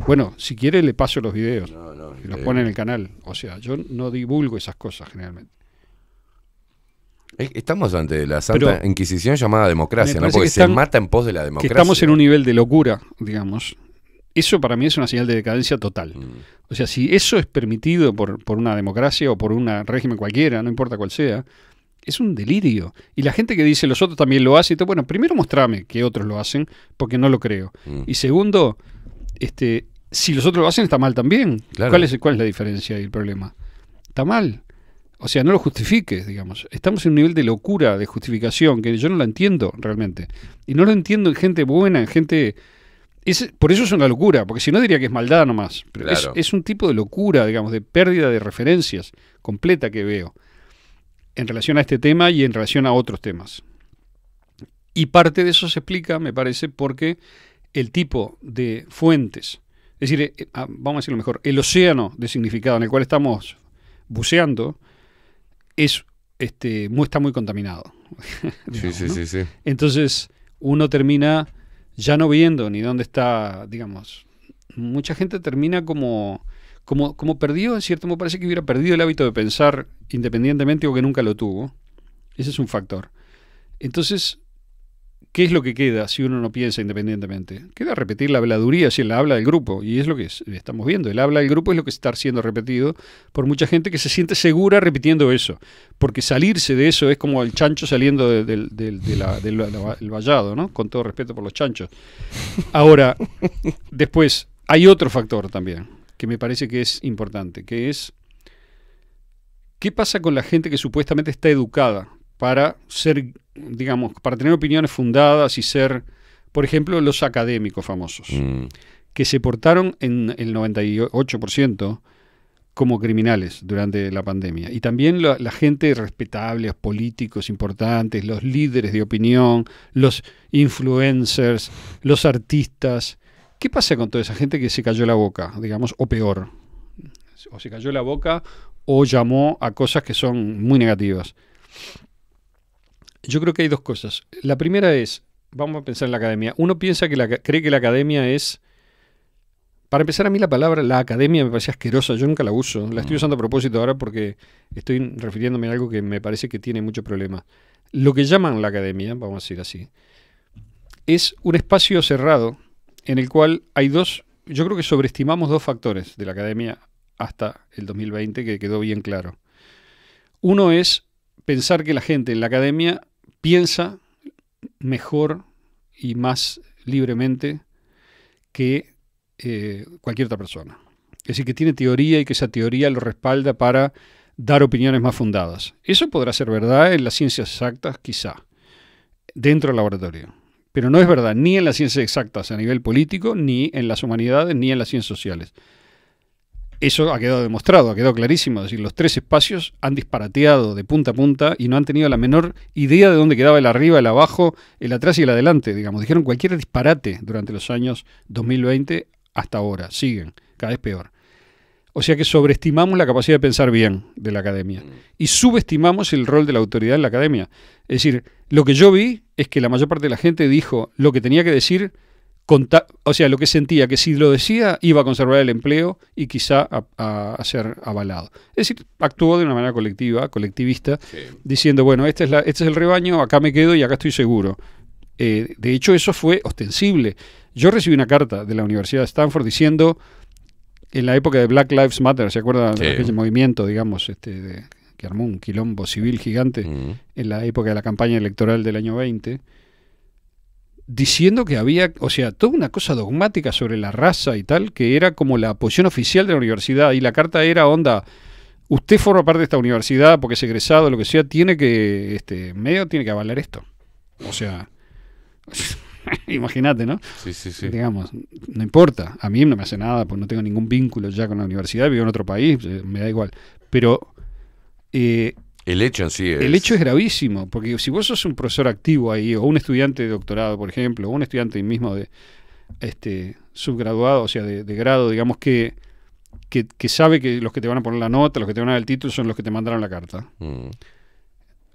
Bueno, si quiere le paso los videos. No, Y los pone en el canal. O sea, yo no divulgo esas cosas generalmente. Estamos ante la Santa Pero Inquisición llamada democracia, me ¿no? parece Porque que se mata en pos de la Que democracia. estamos en un nivel de locura, digamos. Eso para mí es una señal de decadencia total. Mm. O sea, si eso es permitido por una democracia o por un régimen cualquiera, no importa cuál sea, es un delirio. Y la gente que dice los otros también lo hacen, bueno, primero mostrame que otros lo hacen, porque no lo creo. Y segundo, si los otros lo hacen está mal también. Claro. ¿Cuál es la diferencia y el problema? Está mal. O sea, no lo justifiques, digamos. Estamos en un nivel de locura, de justificación, que yo no la entiendo realmente. Y no lo entiendo en gente buena, en gente... por eso es una locura, porque si no diría que es maldad nomás. Pero Claro. es un tipo de locura, digamos, de pérdida de referencias completa que veo en relación a este tema y en relación a otros temas. Y parte de eso se explica, me parece, porque el tipo de fuentes, es decir, vamos a decirlo mejor, el océano de significado en el cual estamos buceando está muy contaminado. Digamos, ¿no? Sí. Entonces uno termina ya no viendo ni dónde está, digamos, mucha gente termina como perdió, en cierto modo parece que hubiera perdido el hábito de pensar independientemente o que nunca lo tuvo. Ese es un factor. Entonces, ¿qué es lo que queda si uno no piensa independientemente? Queda repetir la habladuría, si la habla del grupo, y es lo que estamos viendo. El habla del grupo es lo que está siendo repetido por mucha gente que se siente segura repitiendo eso, porque salirse de eso es como el chancho saliendo del vallado, ¿no? Con todo respeto por los chanchos. Ahora, después, hay otro factor también, que me parece que es importante, que es, ¿qué pasa con la gente que supuestamente está educada para ser, digamos, para tener opiniones fundadas y ser, por ejemplo, los académicos famosos, que se portaron en el 98% como criminales durante la pandemia? Y también la gente respetable, los políticos importantes, los líderes de opinión, los influencers, los artistas. ¿Qué pasa con toda esa gente que se cayó la boca, digamos, o peor? O se cayó la boca o llamó a cosas que son muy negativas. Yo creo que hay dos cosas. La primera es, vamos a pensar en la academia. Uno piensa cree que la academia es... Para empezar, a mí la palabra la academia me parece asquerosa. Yo nunca la uso. La estoy usando a propósito ahora porque estoy refiriéndome a algo que me parece que tiene mucho problema. Lo que llaman la academia, vamos a decir así, es un espacio cerrado en el cual hay yo creo que sobreestimamos dos factores de la academia hasta el 2020 que quedó bien claro. Uno es pensar que la gente en la academia piensa mejor y más libremente que cualquier otra persona. Es decir, que tiene teoría y que esa teoría lo respalda para dar opiniones más fundadas. Eso podrá ser verdad en las ciencias exactas, quizá, dentro del laboratorio. Pero no es verdad ni en las ciencias exactas a nivel político, ni en las humanidades, ni en las ciencias sociales. Eso ha quedado demostrado, ha quedado clarísimo. Es decir, los tres espacios han disparateado de punta a punta y no han tenido la menor idea de dónde quedaba el arriba, el abajo, el atrás y el adelante. Digamos, dijeron cualquier disparate durante los años 2020 hasta ahora. Siguen, cada vez peor. O sea que sobreestimamos la capacidad de pensar bien de la academia y subestimamos el rol de la autoridad en la academia. Es decir, lo que yo vi es que la mayor parte de la gente dijo lo que tenía que decir, o sea, lo que sentía, que si lo decía iba a conservar el empleo y quizá a ser avalado. Es decir, actuó de una manera colectivista, sí, diciendo, bueno, este es el rebaño, acá me quedo y acá estoy seguro. De hecho, eso fue ostensible. Yo recibí una carta de la Universidad de Stanford diciendo, en la época de Black Lives Matter, ¿se acuerdan? Sí. De aquel movimiento, digamos, que armó un quilombo civil gigante en la época de la campaña electoral del año 20, diciendo que había, o sea, toda una cosa dogmática sobre la raza y tal, que era como la posición oficial de la universidad, y la carta era, onda, usted forma parte de esta universidad porque es egresado, lo que sea, tiene que avalar esto. O sea, imagínate, ¿no? Sí. Digamos, no importa, a mí no me hace nada, pues no tengo ningún vínculo ya con la universidad, vivo en otro país, me da igual. Pero el hecho en sí el hecho es gravísimo, porque si vos sos un profesor activo ahí, o un estudiante de doctorado, por ejemplo, o un estudiante mismo de subgraduado, o sea, de grado, digamos, que sabe que los que te van a poner la nota, los que te van a dar el título, son los que te mandaron la carta.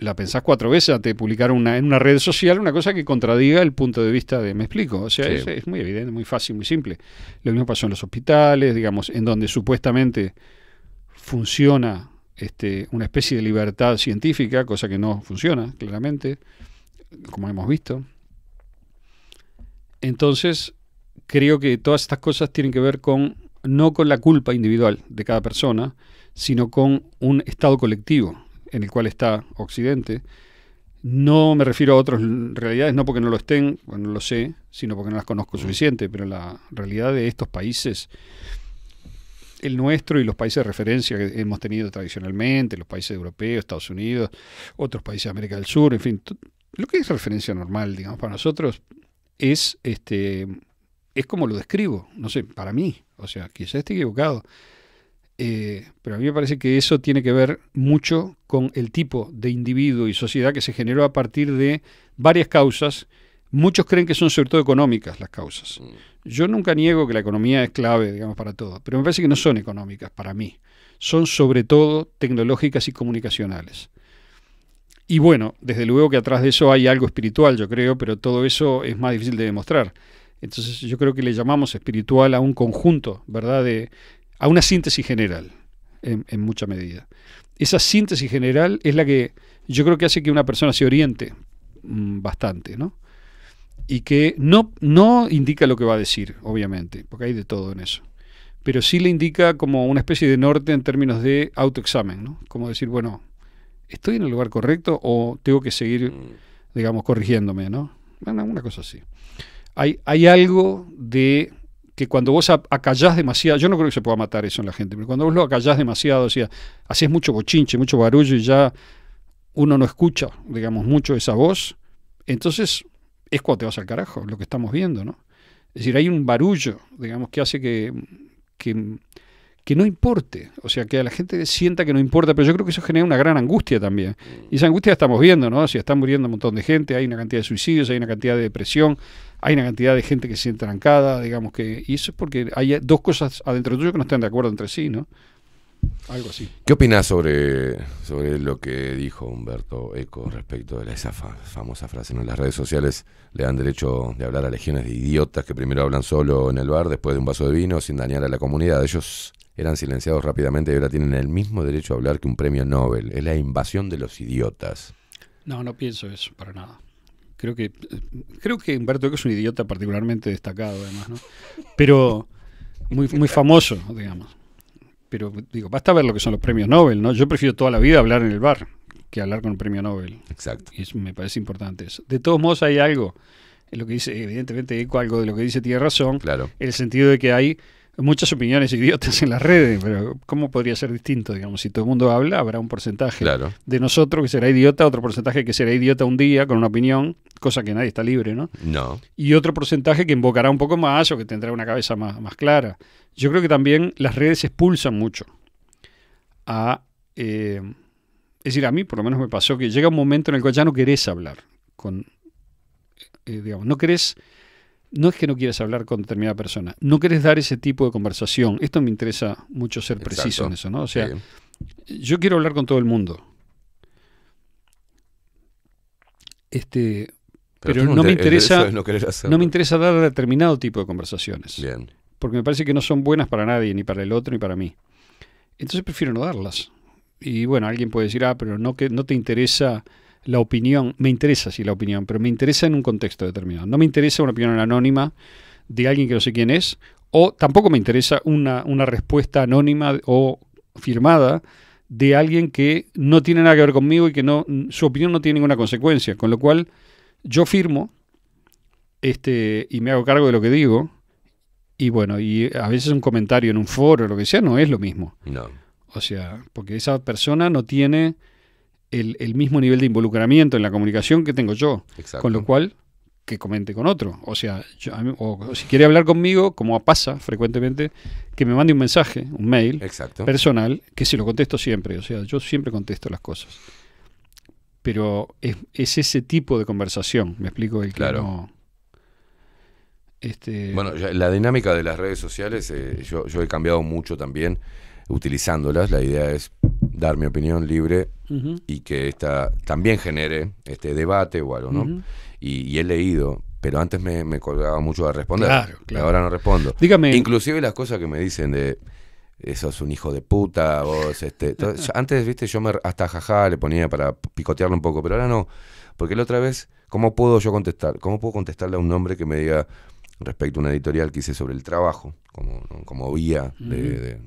la pensás 4 veces antes de publicar en una red social una cosa que contradiga el punto de vista de... ¿Me explico? O sea, Sí. es muy evidente, muy fácil, muy simple. Lo mismo pasó en los hospitales, digamos, en donde supuestamente funciona una especie de libertad científica, cosa que no funciona, claramente, como hemos visto. Entonces, creo que todas estas cosas tienen que ver no con la culpa individual de cada persona, sino con un estado colectivo en el cual está Occidente. No me refiero a otras realidades, no porque no lo estén, bueno, no lo sé, sino porque no las conozco suficiente, pero la realidad de estos países, el nuestro y los países de referencia que hemos tenido tradicionalmente, los países europeos, Estados Unidos, otros países de América del Sur, en fin, lo que es referencia normal, digamos, para nosotros es como lo describo, no sé, para mí, o sea, quizás esté equivocado, pero a mí me parece que eso tiene que ver mucho con el tipo de individuo y sociedad que se generó a partir de varias causas. Muchos creen que son sobre todo económicas las causas. Yo nunca niego que la economía es clave, digamos, para todo, pero me parece que no son económicas para mí. Son sobre todo tecnológicas y comunicacionales. Y bueno, desde luego que atrás de eso hay algo espiritual, yo creo, pero todo eso es más difícil de demostrar. Entonces yo creo que le llamamos espiritual a un conjunto, ¿verdad? A una síntesis general, en mucha medida. Esa síntesis general es la que yo creo que hace que una persona se oriente bastante, ¿no? Y que no indica lo que va a decir, obviamente, porque hay de todo en eso. Pero sí le indica como una especie de norte en términos de autoexamen, ¿no? Como decir, bueno, ¿estoy en el lugar correcto o tengo que seguir, digamos, corrigiéndome, ¿no? Bueno, una cosa así. Hay algo de que cuando vos acallás demasiado, yo no creo que se pueda matar eso en la gente, pero cuando vos lo acallás demasiado, o sea, haces mucho bochinche, mucho barullo y ya uno no escucha, digamos, mucho esa voz, entonces es cuando te vas al carajo, lo que estamos viendo, ¿no? Es decir, hay un barullo, digamos, que hace que no importe, o sea, que a la gente sienta que no importa, pero yo creo que eso genera una gran angustia también. Y esa angustia la estamos viendo, ¿no? O sea, están muriendo un montón de gente, hay una cantidad de suicidios, hay una cantidad de depresión, hay una cantidad de gente que se siente trancada, digamos que... Y eso es porque hay dos cosas adentro tuyo que no están de acuerdo entre sí, ¿no? Algo así. ¿Qué opinás sobre lo que dijo Humberto Eco respecto de esa famosa frase, ¿no? Las redes sociales le dan derecho de hablar a legiones de idiotas que primero hablan solo en el bar después de un vaso de vino sin dañar a la comunidad. Ellos eran silenciados rápidamente y ahora tienen el mismo derecho a hablar que un premio Nobel. Es la invasión de los idiotas. No pienso eso, para nada. Creo que Humberto Eco es un idiota particularmente destacado, además, ¿no? Pero muy famoso, digamos. Pero digo, basta ver lo que son los premios Nobel, ¿no? Yo prefiero toda la vida hablar en el bar que hablar con un premio Nobel. Exacto. Y eso me parece importante eso. De todos modos hay algo en lo que dice, evidentemente Eco, algo de lo que dice tiene razón, Claro. en el sentido de que hay muchas opiniones idiotas en las redes, pero ¿cómo podría ser distinto? Digamos, si todo el mundo habla, habrá un porcentaje Claro. de nosotros que será idiota, otro porcentaje que será idiota un día con una opinión, cosa que nadie está libre, ¿no? No. Y otro porcentaje que invocará un poco más o que tendrá una cabeza más clara. Yo creo que también las redes expulsan mucho es decir, a mí por lo menos me pasó que llega un momento en el cual ya no querés hablar digamos, no es que no quieras hablar con determinada persona, no querés dar ese tipo de conversación. Esto me interesa mucho ser preciso en eso, ¿no? O sea, yo quiero hablar con todo el mundo. Pero no me interesa dar determinado tipo de conversaciones. Bien. Porque me parece que no son buenas para nadie, ni para el otro, ni para mí. Entonces prefiero no darlas. Y bueno, alguien puede decir, pero no te interesa la opinión. Me interesa, sí, la opinión, pero me interesa en un contexto determinado. No me interesa una opinión anónima de alguien que no sé quién es, o tampoco me interesa una respuesta anónima o firmada de alguien que no tiene nada que ver conmigo y que su opinión no tiene ninguna consecuencia. Con lo cual, yo firmo y me hago cargo de lo que digo. Y bueno, y a veces un comentario en un foro o lo que sea no es lo mismo. No. O sea, porque esa persona no tiene el mismo nivel de involucramiento en la comunicación que tengo yo. Exacto. Con lo cual, que comente con otro. O sea, o si quiere hablar conmigo, como pasa frecuentemente, que me mande un mensaje, un mail Exacto. personal, que se lo contesto siempre. O sea, yo siempre contesto las cosas. Pero es ese tipo de conversación, me explico, el que Claro. no... Bueno, la dinámica de las redes sociales, yo he cambiado mucho también utilizándolas. La idea es dar mi opinión libre y que también genere debate o algo, ¿no? Y he leído, pero antes me colgaba mucho de responder. Claro. Ahora no respondo. Dígame. Inclusive las cosas que me dicen de sos un hijo de puta, vos, antes, viste, yo hasta jaja le ponía para picotearlo un poco, pero ahora no, porque la otra vez, ¿cómo puedo yo contestar? ¿Cómo puedo contestarle a un hombre que me diga respecto a una editorial que hice sobre el trabajo, como vía de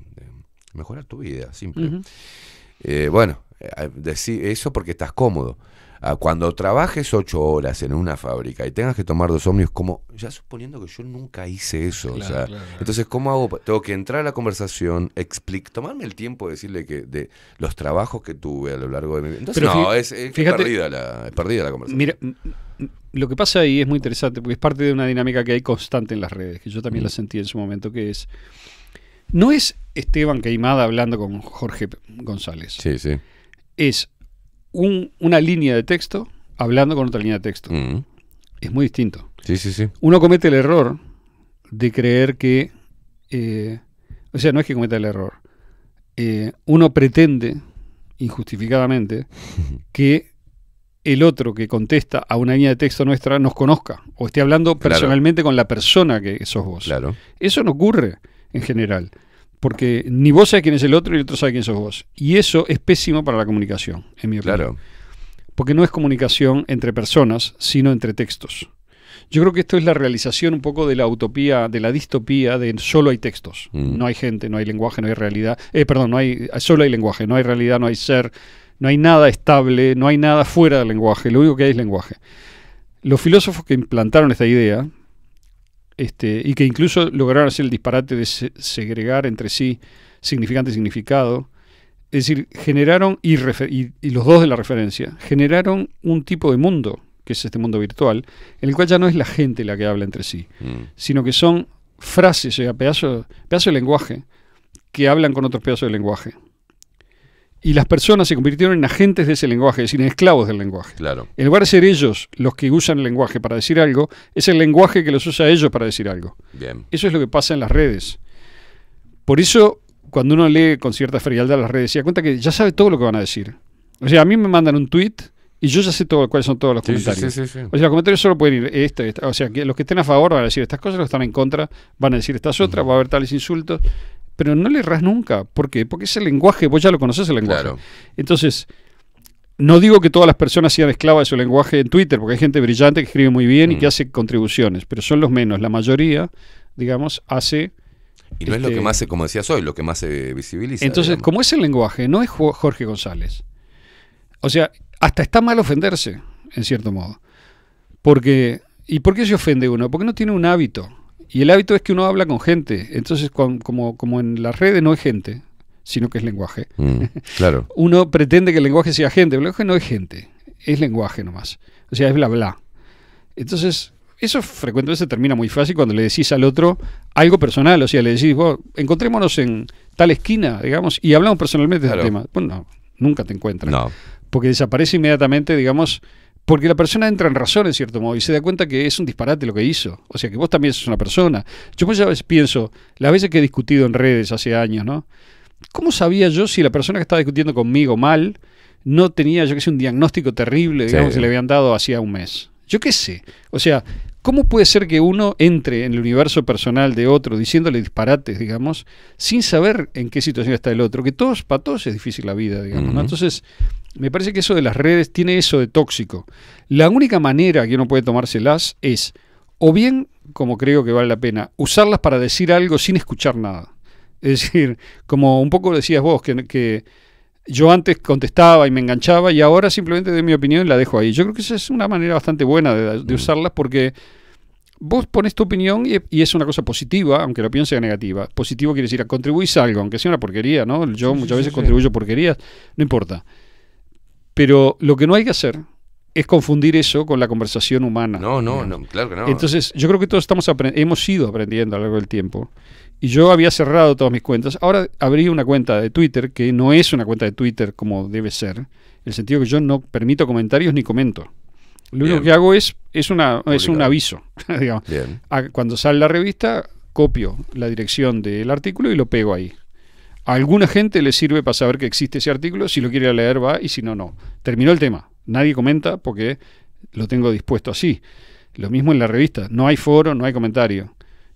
mejorar tu vida, simple? Eso porque estás cómodo. Cuando trabajes 8 horas en una fábrica y tengas que tomar 2 ómnibus, como ya suponiendo que yo nunca hice eso, claro. Entonces, ¿cómo hago? Tengo que entrar a la conversación, tomarme el tiempo de decirle que de los trabajos que tuve a lo largo de mi vida. Entonces, fíjate, es perdida la conversación. Mira, lo que pasa ahí es muy interesante, porque es parte de una dinámica que hay constante en las redes, que yo también la sentí en su momento, que no es Esteban Queimada hablando con Jorge González. Sí. Es una línea de texto hablando con otra línea de texto. Es muy distinto. Sí. Uno comete el error de creer que... o sea, no es que cometa el error. Uno pretende, injustificadamente, que el otro que contesta a una línea de texto nuestra nos conozca o esté hablando personalmente con la persona que sos vos. Claro. Eso no ocurre en general. Porque ni vos sabés quién es el otro y el otro sabe quién sos vos. Y eso es pésimo para la comunicación, en mi opinión. Claro. Porque no es comunicación entre personas, sino entre textos. Yo creo que esto es la realización un poco de la utopía, de la distopía de solo hay textos. No hay gente, no hay lenguaje, no hay realidad. Solo hay lenguaje, no hay realidad, no hay ser, no hay nada estable, no hay nada fuera del lenguaje. Lo único que hay es lenguaje. Los filósofos que implantaron esta idea... y que incluso lograron hacer el disparate de segregar entre sí significante y significado, es decir, generaron, y los dos de la referencia, generaron un tipo de mundo, que es este mundo virtual, en el cual ya no es la gente la que habla entre sí, sino que son frases, o sea, pedazos de lenguaje, que hablan con otros pedazos de lenguaje. Y las personas se convirtieron en agentes de ese lenguaje, es decir, en esclavos del lenguaje. Claro. En lugar de ser ellos los que usan el lenguaje para decir algo, es el lenguaje que los usa a ellos para decir algo. Bien. Eso es lo que pasa en las redes. Por eso, cuando uno lee con cierta frialdad las redes, se da cuenta que ya sabe todo lo que van a decir. O sea, a mí me mandan un tweet y yo ya sé cuáles son todos los comentarios. Sí. O sea, los comentarios solo pueden ir o sea, que los que estén a favor van a decir estas cosas, los que están en contra van a decir estas otras, va a haber tales insultos. Pero no le erras nunca. ¿Por qué? Porque ese lenguaje, vos ya lo conocés el lenguaje. Claro. Entonces, no digo que todas las personas sean esclavas de su lenguaje en Twitter, porque hay gente brillante que escribe muy bien y que hace contribuciones, pero son los menos. La mayoría, digamos, hace... Y no es lo que más, como decías hoy, lo que más se visibiliza. Entonces, digamos. como es el lenguaje, no es Jorge González. O sea, hasta está mal ofenderse, en cierto modo. ¿Y por qué se ofende uno? Porque no tiene un hábito. Y el hábito es que uno habla con gente. Entonces, como en las redes no es gente, sino que es lenguaje. Claro. Uno pretende que el lenguaje sea gente, pero el lenguaje no es gente, es lenguaje nomás. O sea, es bla bla. Entonces, eso frecuentemente se termina muy fácil cuando le decís al otro algo personal. O sea, le decís, vos, encontrémonos en tal esquina, digamos, y hablamos personalmente de este tema. Bueno, no, nunca te encuentran. No. Porque desaparece inmediatamente, digamos... Porque la persona entra en razón, en cierto modo, y se da cuenta que es un disparate lo que hizo. O sea, que vos también sos una persona. Yo muchas veces pienso, las veces que he discutido en redes hace años, ¿no? ¿Cómo sabía yo si la persona que estaba discutiendo conmigo mal no tenía, yo qué sé, un diagnóstico terrible, digamos, que le habían dado hacía un mes? Yo qué sé. O sea, ¿cómo puede ser que uno entre en el universo personal de otro diciéndole disparates, digamos, sin saber en qué situación está el otro? Que para todos es difícil la vida, digamos, ¿no? Entonces... me parece que eso de las redes tiene eso de tóxico. La única manera que uno puede tomárselas es, o bien, como creo que vale la pena, usarlas para decir algo sin escuchar nada. Es decir, como un poco decías vos, que yo antes contestaba y me enganchaba y ahora simplemente doy mi opinión y la dejo ahí. Yo creo que esa es una manera bastante buena de usarlas porque vos pones tu opinión y es una cosa positiva, aunque la opinión sea negativa. Positivo quiere decir, contribuís algo, aunque sea una porquería, ¿no? Yo muchas veces contribuyo porquerías, no importa. Pero lo que no hay que hacer es confundir eso con la conversación humana. No, claro que no. Entonces, yo creo que todos hemos ido aprendiendo a lo largo del tiempo. Y yo había cerrado todas mis cuentas. Ahora abrí una cuenta de Twitter que no es una cuenta de Twitter como debe ser. En el sentido que yo no permito comentarios ni comento. Lo único que hago es un aviso. Digamos. Cuando sale la revista, copio la dirección del artículo y lo pego ahí. A alguna gente le sirve para saber que existe ese artículo, si lo quiere leer va y si no, no. Terminó el tema. Nadie comenta porque lo tengo dispuesto así. Lo mismo en la revista. No hay foro, no hay comentario.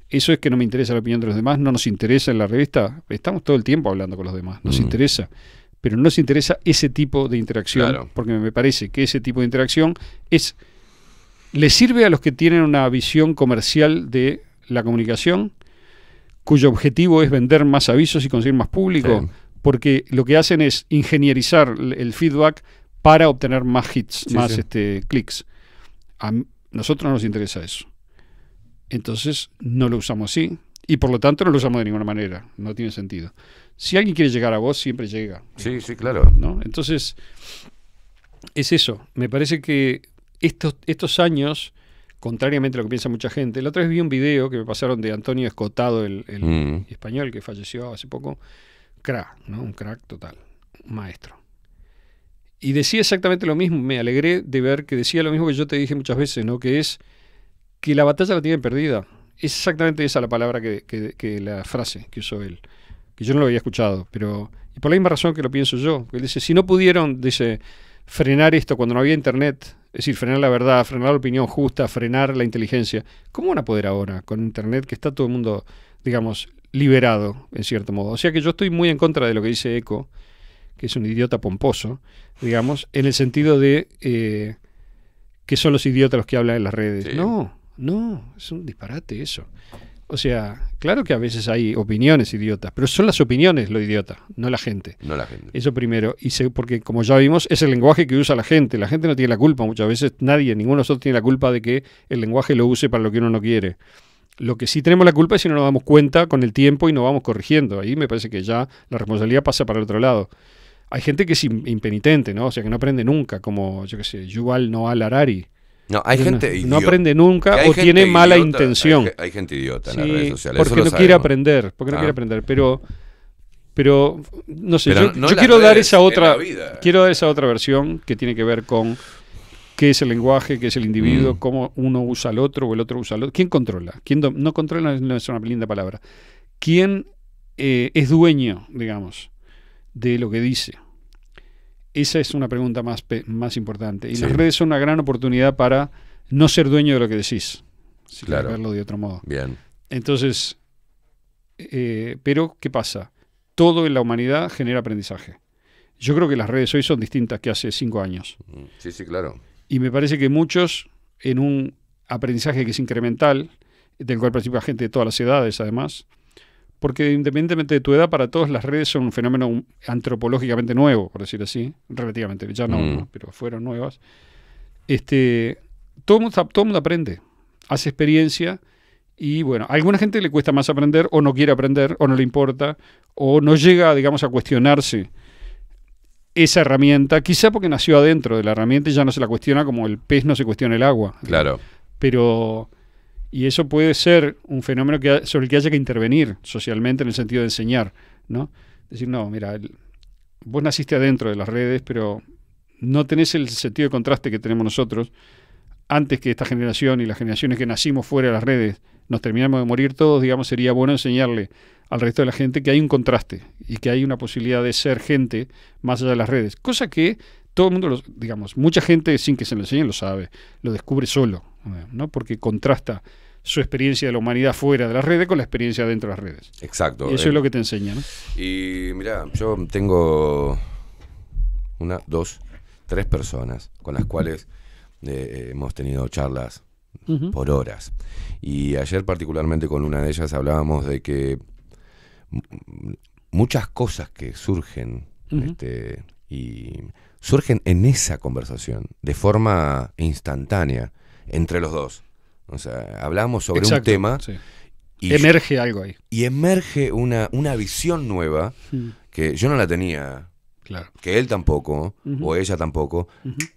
Eso es que no me interesa la opinión de los demás, no nos interesa en la revista. Estamos todo el tiempo hablando con los demás, nos interesa. Pero no nos interesa ese tipo de interacción, Claro. porque me parece que ese tipo de interacción le sirve a los que tienen una visión comercial de la comunicación, cuyo objetivo es vender más avisos y conseguir más público, Sí. porque lo que hacen es ingenierizar el feedback para obtener más hits, Sí, más sí. clics. A nosotros no nos interesa eso. Entonces no lo usamos así y por lo tanto no lo usamos de ninguna manera. No tiene sentido. Si alguien quiere llegar a vos, siempre llega. Sí, sí, claro. ¿No? Entonces es eso. Me parece que estos años, contrariamente a lo que piensa mucha gente, la otra vez vi un video que me pasaron de Antonio Escotado, el español que falleció hace poco. Crack, ¿no? Un crack total. Un maestro. Y decía exactamente lo mismo. Me alegré de ver que decía lo mismo que yo te dije muchas veces, ¿no? Que es que la batalla la tienen perdida. Es exactamente esa la palabra que la frase que usó él. Que yo no lo había escuchado, pero y por la misma razón que lo pienso yo. Él dice, si no pudieron, dice, frenar esto cuando no había internet, es decir, frenar la verdad, frenar la opinión justa, frenar la inteligencia, ¿cómo van a poder ahora con internet que está todo el mundo, digamos, liberado, en cierto modo? O sea que yo estoy muy en contra de lo que dice Eco, que es un idiota pomposo, digamos, en el sentido de que son los idiotas los que hablan en las redes. Sí. No, es un disparate eso. O sea, claro que a veces hay opiniones idiotas, pero son las opiniones lo idiota, no la gente. No la gente. Eso primero. Porque como ya vimos, es el lenguaje que usa la gente. La gente no tiene la culpa muchas veces. Nadie, ninguno de nosotros tiene la culpa de que el lenguaje lo use para lo que uno no quiere. Lo que sí tenemos la culpa es si no nos damos cuenta con el tiempo y nos vamos corrigiendo. Ahí me parece que ya la responsabilidad pasa para el otro lado. Hay gente que es impenitente, ¿no? O sea, que no aprende nunca, como, yo qué sé, Yuval Noah Harari. No, hay gente No idiota. aprende nunca Que hay o gente tiene mala idiota, intención. Hay gente idiota en Sí, las redes sociales. porque eso lo no quiere sabemos. aprender, pero no sé, Pero yo no las quiero dar redes, esa en otra, la vida. quiero dar esa otra versión que tiene que ver con qué es el lenguaje, qué es el individuo, cómo uno usa al otro o el otro usa al otro. ¿Quién controla? ¿Quién no controla? No es una linda palabra. ¿Quién es dueño, digamos, de lo que dice? Esa es una pregunta más importante. Y Sí. las redes son una gran oportunidad para no ser dueño de lo que decís, si Claro. querés verlo de otro modo. Bien. Entonces, pero ¿qué pasa? Todo en la humanidad genera aprendizaje. Yo creo que las redes hoy son distintas que hace 5 años. Sí, sí, claro. Y me parece que muchos, en un aprendizaje que es incremental, del cual participa gente de todas las edades además, porque independientemente de tu edad, para todos las redes son un fenómeno antropológicamente nuevo, por decir así, relativamente, ya no, pero fueron nuevas. Todo el mundo aprende, hace experiencia y bueno, a alguna gente le cuesta más aprender o no quiere aprender o no le importa o no llega, digamos, a cuestionarse esa herramienta, quizá porque nació adentro de la herramienta y ya no se la cuestiona como el pez no se cuestiona el agua. Claro. Pero, y eso puede ser un fenómeno sobre el que haya que intervenir socialmente en el sentido de enseñar, ¿no? Decir, no, mira, vos naciste adentro de las redes, pero no tenés el sentido de contraste que tenemos nosotros. Antes que esta generación y las generaciones que nacimos fuera de las redes nos terminamos de morir todos, digamos, sería bueno enseñarle al resto de la gente que hay un contraste y que hay una posibilidad de ser gente más allá de las redes. Cosa que todo el mundo, digamos, mucha gente sin que se lo enseñe lo sabe, lo descubre solo, ¿no? Porque contrasta su experiencia de la humanidad fuera de las redes con la experiencia dentro de las redes. Exacto. Y eso es lo que te enseña, ¿no? Y mira, yo tengo 1, 2, 3 personas con las cuales hemos tenido charlas por horas. Y ayer particularmente con una de ellas hablábamos de que muchas cosas que surgen y surgen en esa conversación de forma instantánea entre los dos. O sea, hablamos sobre un tema sí. y Emerge algo ahí. y emerge una visión nueva que yo no la tenía, Claro. que él tampoco, o ella tampoco,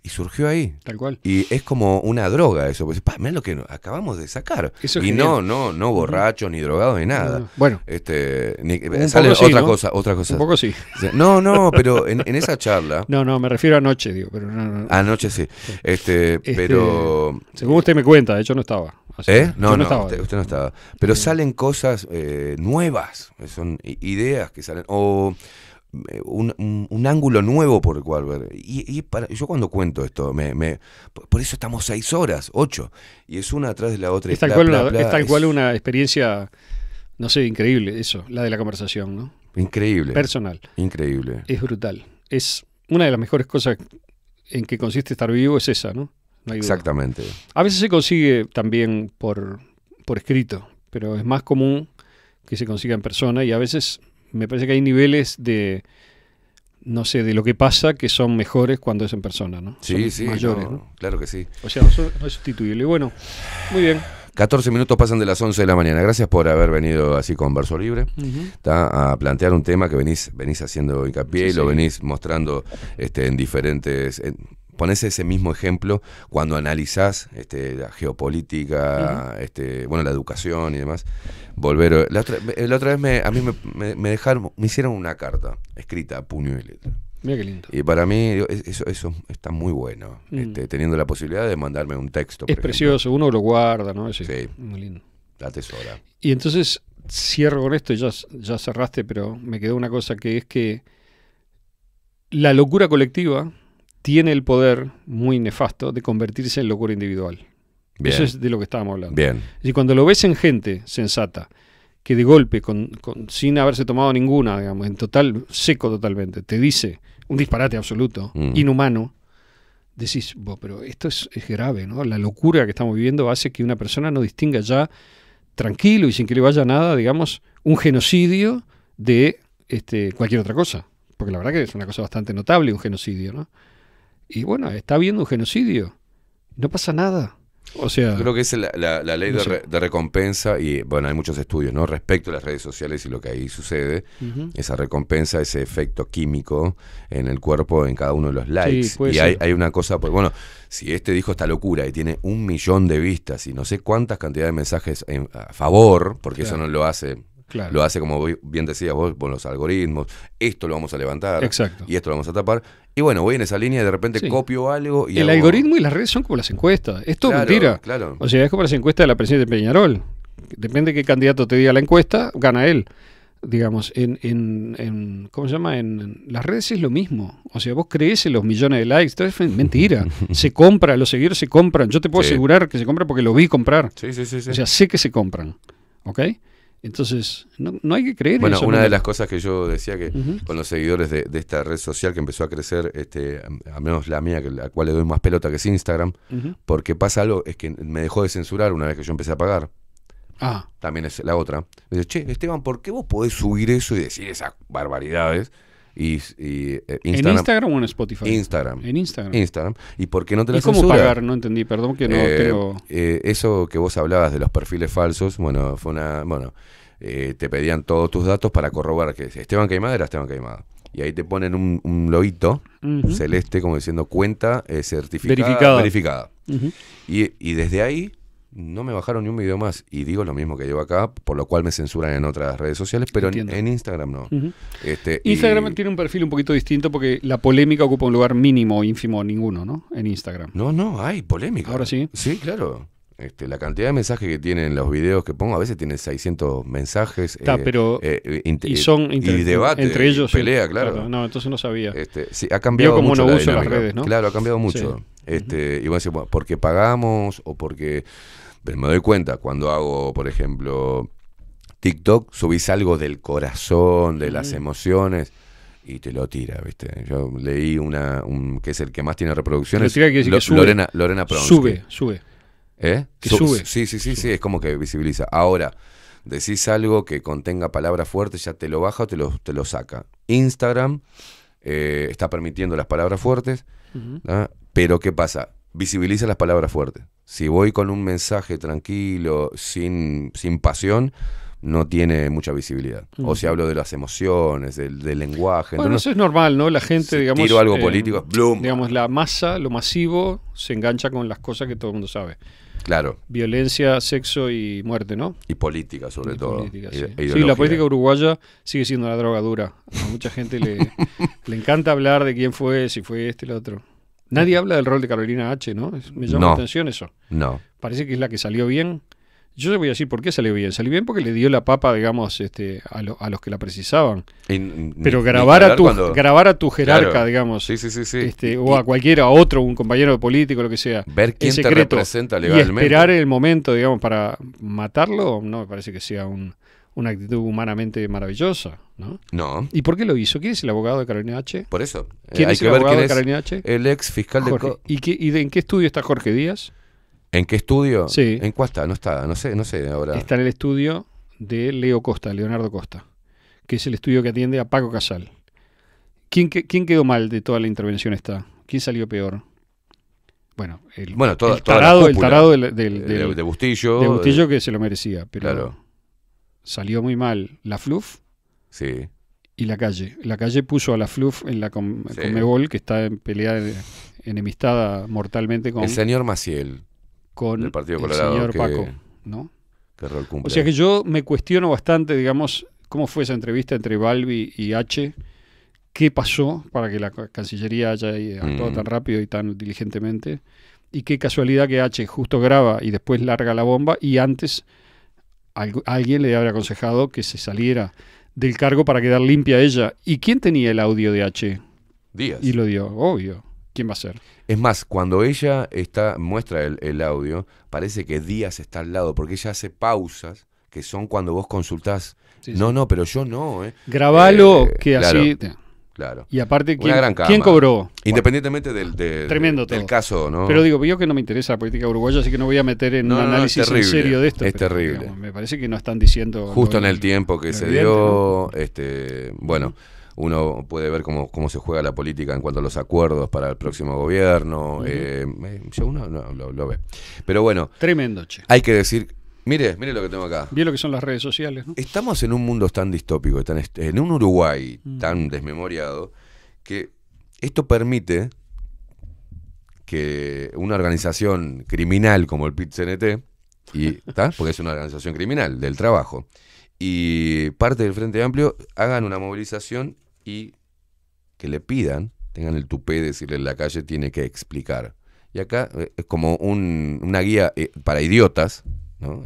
y surgió ahí. Tal cual. Y es como una droga eso, pues mirá lo que acabamos de sacar. Eso es y genial. no borracho, ni drogado, ni nada. Bueno, Sale poco sí, otra ¿no? cosa, otra cosa. un poco sí. No, pero en esa charla, No, me refiero a anoche, digo, pero no. anoche sí, pero Según usted me cuenta, de hecho no estaba. O sea, No, yo no, estaba. usted no estaba. Pero salen cosas nuevas, son ideas que salen, o un ángulo nuevo por el cual ver. Yo cuando cuento esto, por eso estamos 6 horas, 8, y es una atrás de la otra. Es tal cual una experiencia, no sé, increíble eso, la de la conversación, ¿no? Increíble. Personal. Increíble. Es brutal. Es una de las mejores cosas en que consiste estar vivo, es esa, ¿no? No hay duda. Exactamente. A veces se consigue también por escrito, pero es más común que se consiga en persona, y a veces me parece que hay niveles de, no sé, de lo que pasa que son mejores cuando es en persona, ¿no? Sí, son sí, mayores, ¿no? Claro que sí. O sea, no es sustituible. Bueno, muy bien. 14 minutos pasan de las 11 de la mañana. Gracias por haber venido así con Verso Libre, a plantear un tema que venís haciendo hincapié, y lo venís mostrando en diferentes... Ponés ese mismo ejemplo cuando analizás la geopolítica, la educación y demás. La otra vez a mí me dejaron, me hicieron una carta escrita a puño y letra. Mira qué lindo. Y para mí eso está muy bueno, teniendo la posibilidad de mandarme un texto. Es precioso, uno lo guarda, ¿no? Sí, muy lindo. La tesora. Y entonces cierro con esto, ya cerraste, pero me quedó una cosa, que es que la locura colectiva tiene el poder muy nefasto de convertirse en locura individual. Bien. Eso es de lo que estábamos hablando. Bien. Y cuando lo ves en gente sensata, que de golpe, sin haberse tomado ninguna, digamos, en total, seco totalmente, te dice un disparate absoluto, inhumano, decís, pero esto es grave, ¿no? La locura que estamos viviendo hace que una persona no distinga ya, tranquilo y sin que le vaya nada, digamos, un genocidio de cualquier otra cosa. Porque la verdad que es una cosa bastante notable un genocidio, ¿no? Y bueno, está habiendo un genocidio, no pasa nada. O sea, creo que es la ley de recompensa, y bueno, hay muchos estudios, ¿no?, respecto a las redes sociales y lo que ahí sucede, esa recompensa, ese efecto químico en el cuerpo, en cada uno de los likes. Sí, y hay una cosa, pues bueno, si dijo esta locura y tiene 1 millón de vistas y no sé cuántas cantidades de mensajes a favor, porque eso no lo hace... Claro. Lo hace, como bien decías vos, con los algoritmos. Esto lo vamos a levantar. Exacto. Y esto lo vamos a tapar. Y bueno, voy en esa línea y de repente copio algo. Y el algoritmo y las redes son como las encuestas. Es todo mentira. Claro. O sea, es como las encuestas de la presidencia de Peñarol. Depende de qué candidato te diga la encuesta, gana él. Digamos, ¿cómo se llama? En las redes es lo mismo. O sea, vos crees en los millones de likes. Esto es mentira. Se compra, los seguidores se compran. Yo te puedo asegurar que se compran porque lo vi comprar. Sí. O sea, sé que se compran. ¿Ok? Entonces, no hay que creer en eso. Bueno, una de las cosas que yo decía que con los seguidores de esta red social que empezó a crecer, al menos la mía, la cual le doy más pelota, que es Instagram, porque pasa algo, es que me dejó de censurar una vez que yo empecé a pagar. También es la otra. Me dice, che, Esteban, ¿por qué vos podés subir eso y decir esas barbaridades? Instagram, ¿En Instagram o en Spotify? Instagram. En Instagram. Instagram. ¿Y por qué no te la censura? ¿Y cómo pagar? No entendí, perdón que no tengo... Eso que vos hablabas de los perfiles falsos, bueno, fue una... Bueno, te pedían todos tus datos para corroborar que Esteban Queimada era Esteban Queimada. Y ahí te ponen un loguito celeste como diciendo cuenta verificada. Y desde ahí no me bajaron ni un video más. Y digo lo mismo que digo acá, por lo cual me censuran en otras redes sociales, pero en Instagram no. Instagram tiene un perfil un poquito distinto porque la polémica ocupa un lugar mínimo o ínfimo, ninguno, ¿no? En Instagram. No, hay polémica. Ahora sí. Sí, claro. La cantidad de mensajes que tienen los videos que pongo, a veces tienen 600 mensajes. Y debate, entre ellos. Pelea, claro. No, entonces no sabía. Sí, ha cambiado como mucho uno la usa las dinámica. redes, ¿no? Claro, ha cambiado mucho. Y vos decís, porque pagamos o porque... Pero me doy cuenta cuando hago, por ejemplo, TikTok, subís algo del corazón, de las emociones... Y te lo tira, ¿viste? Yo leí que es el que más tiene reproducciones. Lorena Pronsky. Sube. Sube. Sí, es como que visibiliza. Ahora, decís algo que contenga palabras fuertes, ya te lo baja o te lo saca. Instagram está permitiendo las palabras fuertes, pero ¿qué pasa? Visibiliza las palabras fuertes. Si voy con un mensaje tranquilo, sin pasión, no tiene mucha visibilidad. O si hablo de las emociones, del lenguaje. Bueno, eso es normal, ¿no? La gente, digamos... Tiro algo político, ¡blum! Digamos, la masa, lo masivo, se engancha con las cosas que todo el mundo sabe. Claro. Violencia, sexo y muerte, ¿no? Y política, sobre todo. Política, sí, la política uruguaya sigue siendo una droga dura. A mucha gente le encanta hablar de quién fue, si fue este, el otro. Nadie habla del rol de Carolina H., ¿no? Me llama la atención eso. No. Parece que es la que salió bien. Yo le voy a decir por qué salió bien. Salió bien porque le dio la papa, digamos, a los que la precisaban. Pero grabar a tu jerarca, claro, digamos, sí. O a cualquiera, a otro, un compañero político, lo que sea. Ver quién te representa legalmente. Y esperar el momento, digamos, para matarlo, no me parece que sea una actitud humanamente maravillosa, ¿no? No. ¿Y por qué lo hizo? ¿Quién es el abogado de Carolina H.? Por eso. ¿Quién es el abogado de Carolina H.? El ex fiscal de... ¿Y en qué estudio está Jorge Díaz? ¿En qué estudio? Sí. ¿En cuál está? No sé ahora. Está en el estudio de Leonardo Costa, que es el estudio que atiende a Paco Casal. ¿Quién quedó mal de toda la intervención esta? ¿Quién salió peor? Bueno, el tarado de Bustillo. De Bustillo que se lo merecía, pero claro, salió muy mal la Fluff. Sí. Y la Calle. La Calle puso a la Fluff en la Conmebol, que está en pelea enemistada mortalmente con... El señor Maciel. Con del Partido el Colorado, señor Paco, ¿no? ¿Qué rol cumple? O sea que yo me cuestiono bastante, digamos, cómo fue esa entrevista entre Balbi y H., qué pasó para que la Cancillería haya actuado tan rápido y tan diligentemente, y qué casualidad que H. justo graba y después larga la bomba, y antes alguien le habría aconsejado que se saliera del cargo para quedar limpia ella. ¿Y quién tenía el audio de H? Díaz. Y lo dio, obvio. ¿Quién va a ser? Es más, cuando ella muestra el audio, parece que Díaz está al lado, porque ella hace pausas, que son cuando vos consultás. Sí. No, pero yo no. Grabalo, que claro, así... Claro. Y aparte, ¿quién cobró? Independientemente tremendo del caso, ¿no? Pero digo, yo que no me interesa la política uruguaya, así que no voy a meter en un análisis en serio de esto. Es terrible. Digamos, me parece que no están diciendo... Justo en el tiempo que se dio, ¿no? Bueno... Uno puede ver cómo se juega la política en cuanto a los acuerdos para el próximo gobierno. Uno lo ve. Pero bueno, tremendo, che. Hay que decir, mire lo que tengo acá. Bien lo que son las redes sociales, ¿no? Estamos en un mundo tan distópico, en un Uruguay tan desmemoriado, que esto permite que una organización criminal como el PIT-CNT, porque es una organización criminal del trabajo, y parte del Frente Amplio hagan una movilización y que le pidan, tengan el tupé de decirle en la calle, tiene que explicar. Y acá es como una guía para idiotas, ¿no?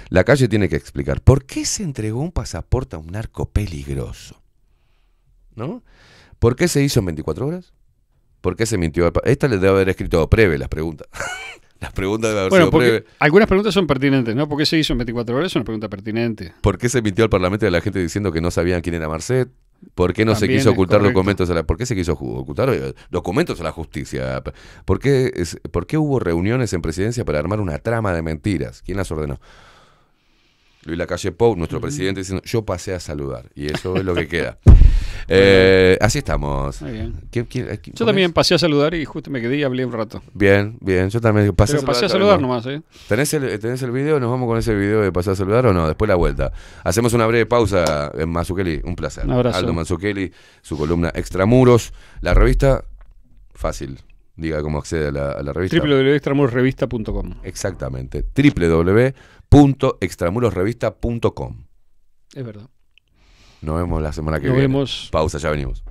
La calle tiene que explicar por qué se entregó un pasaporte a un narco peligroso, ¿no? ¿Por qué se hizo en 24 horas? ¿Por qué se mintió? Esta le debe haber escrito Preve las preguntas. Las preguntas deben haber sido Preve. Algunas preguntas son pertinentes, ¿no? ¿Por qué se hizo en 24 horas? Es una pregunta pertinente. ¿Por qué se mintió al Parlamento de la gente diciendo que no sabían quién era Marcet? ¿Por qué no se quiso ocultar documentos ¿Por qué se quiso ocultar documentos a la justicia? ¿Por qué hubo reuniones en presidencia para armar una trama de mentiras? ¿Quién las ordenó? Luis Lacalle Pou, nuestro presidente, diciendo, yo pasé a saludar. Y eso es lo que queda. Así estamos. Muy bien. Yo también pasé a saludar y justo me quedé y hablé un rato. Bien. Yo también pasé a saludar nomás, ¿eh? ¿Tenés el video? ¿Nos vamos con ese video de pasar a saludar o no? Después la vuelta. Hacemos una breve pausa en Mazzucchelli. Un placer. Un abrazo. Aldo Mazzucchelli, su columna Extramuros. La revista, fácil. Diga cómo accede a la revista. www.extramurosrevista.com. Exactamente. www.extramurosrevista.com. Es verdad. Nos vemos la semana que viene. Nos vemos. Pausa, ya venimos.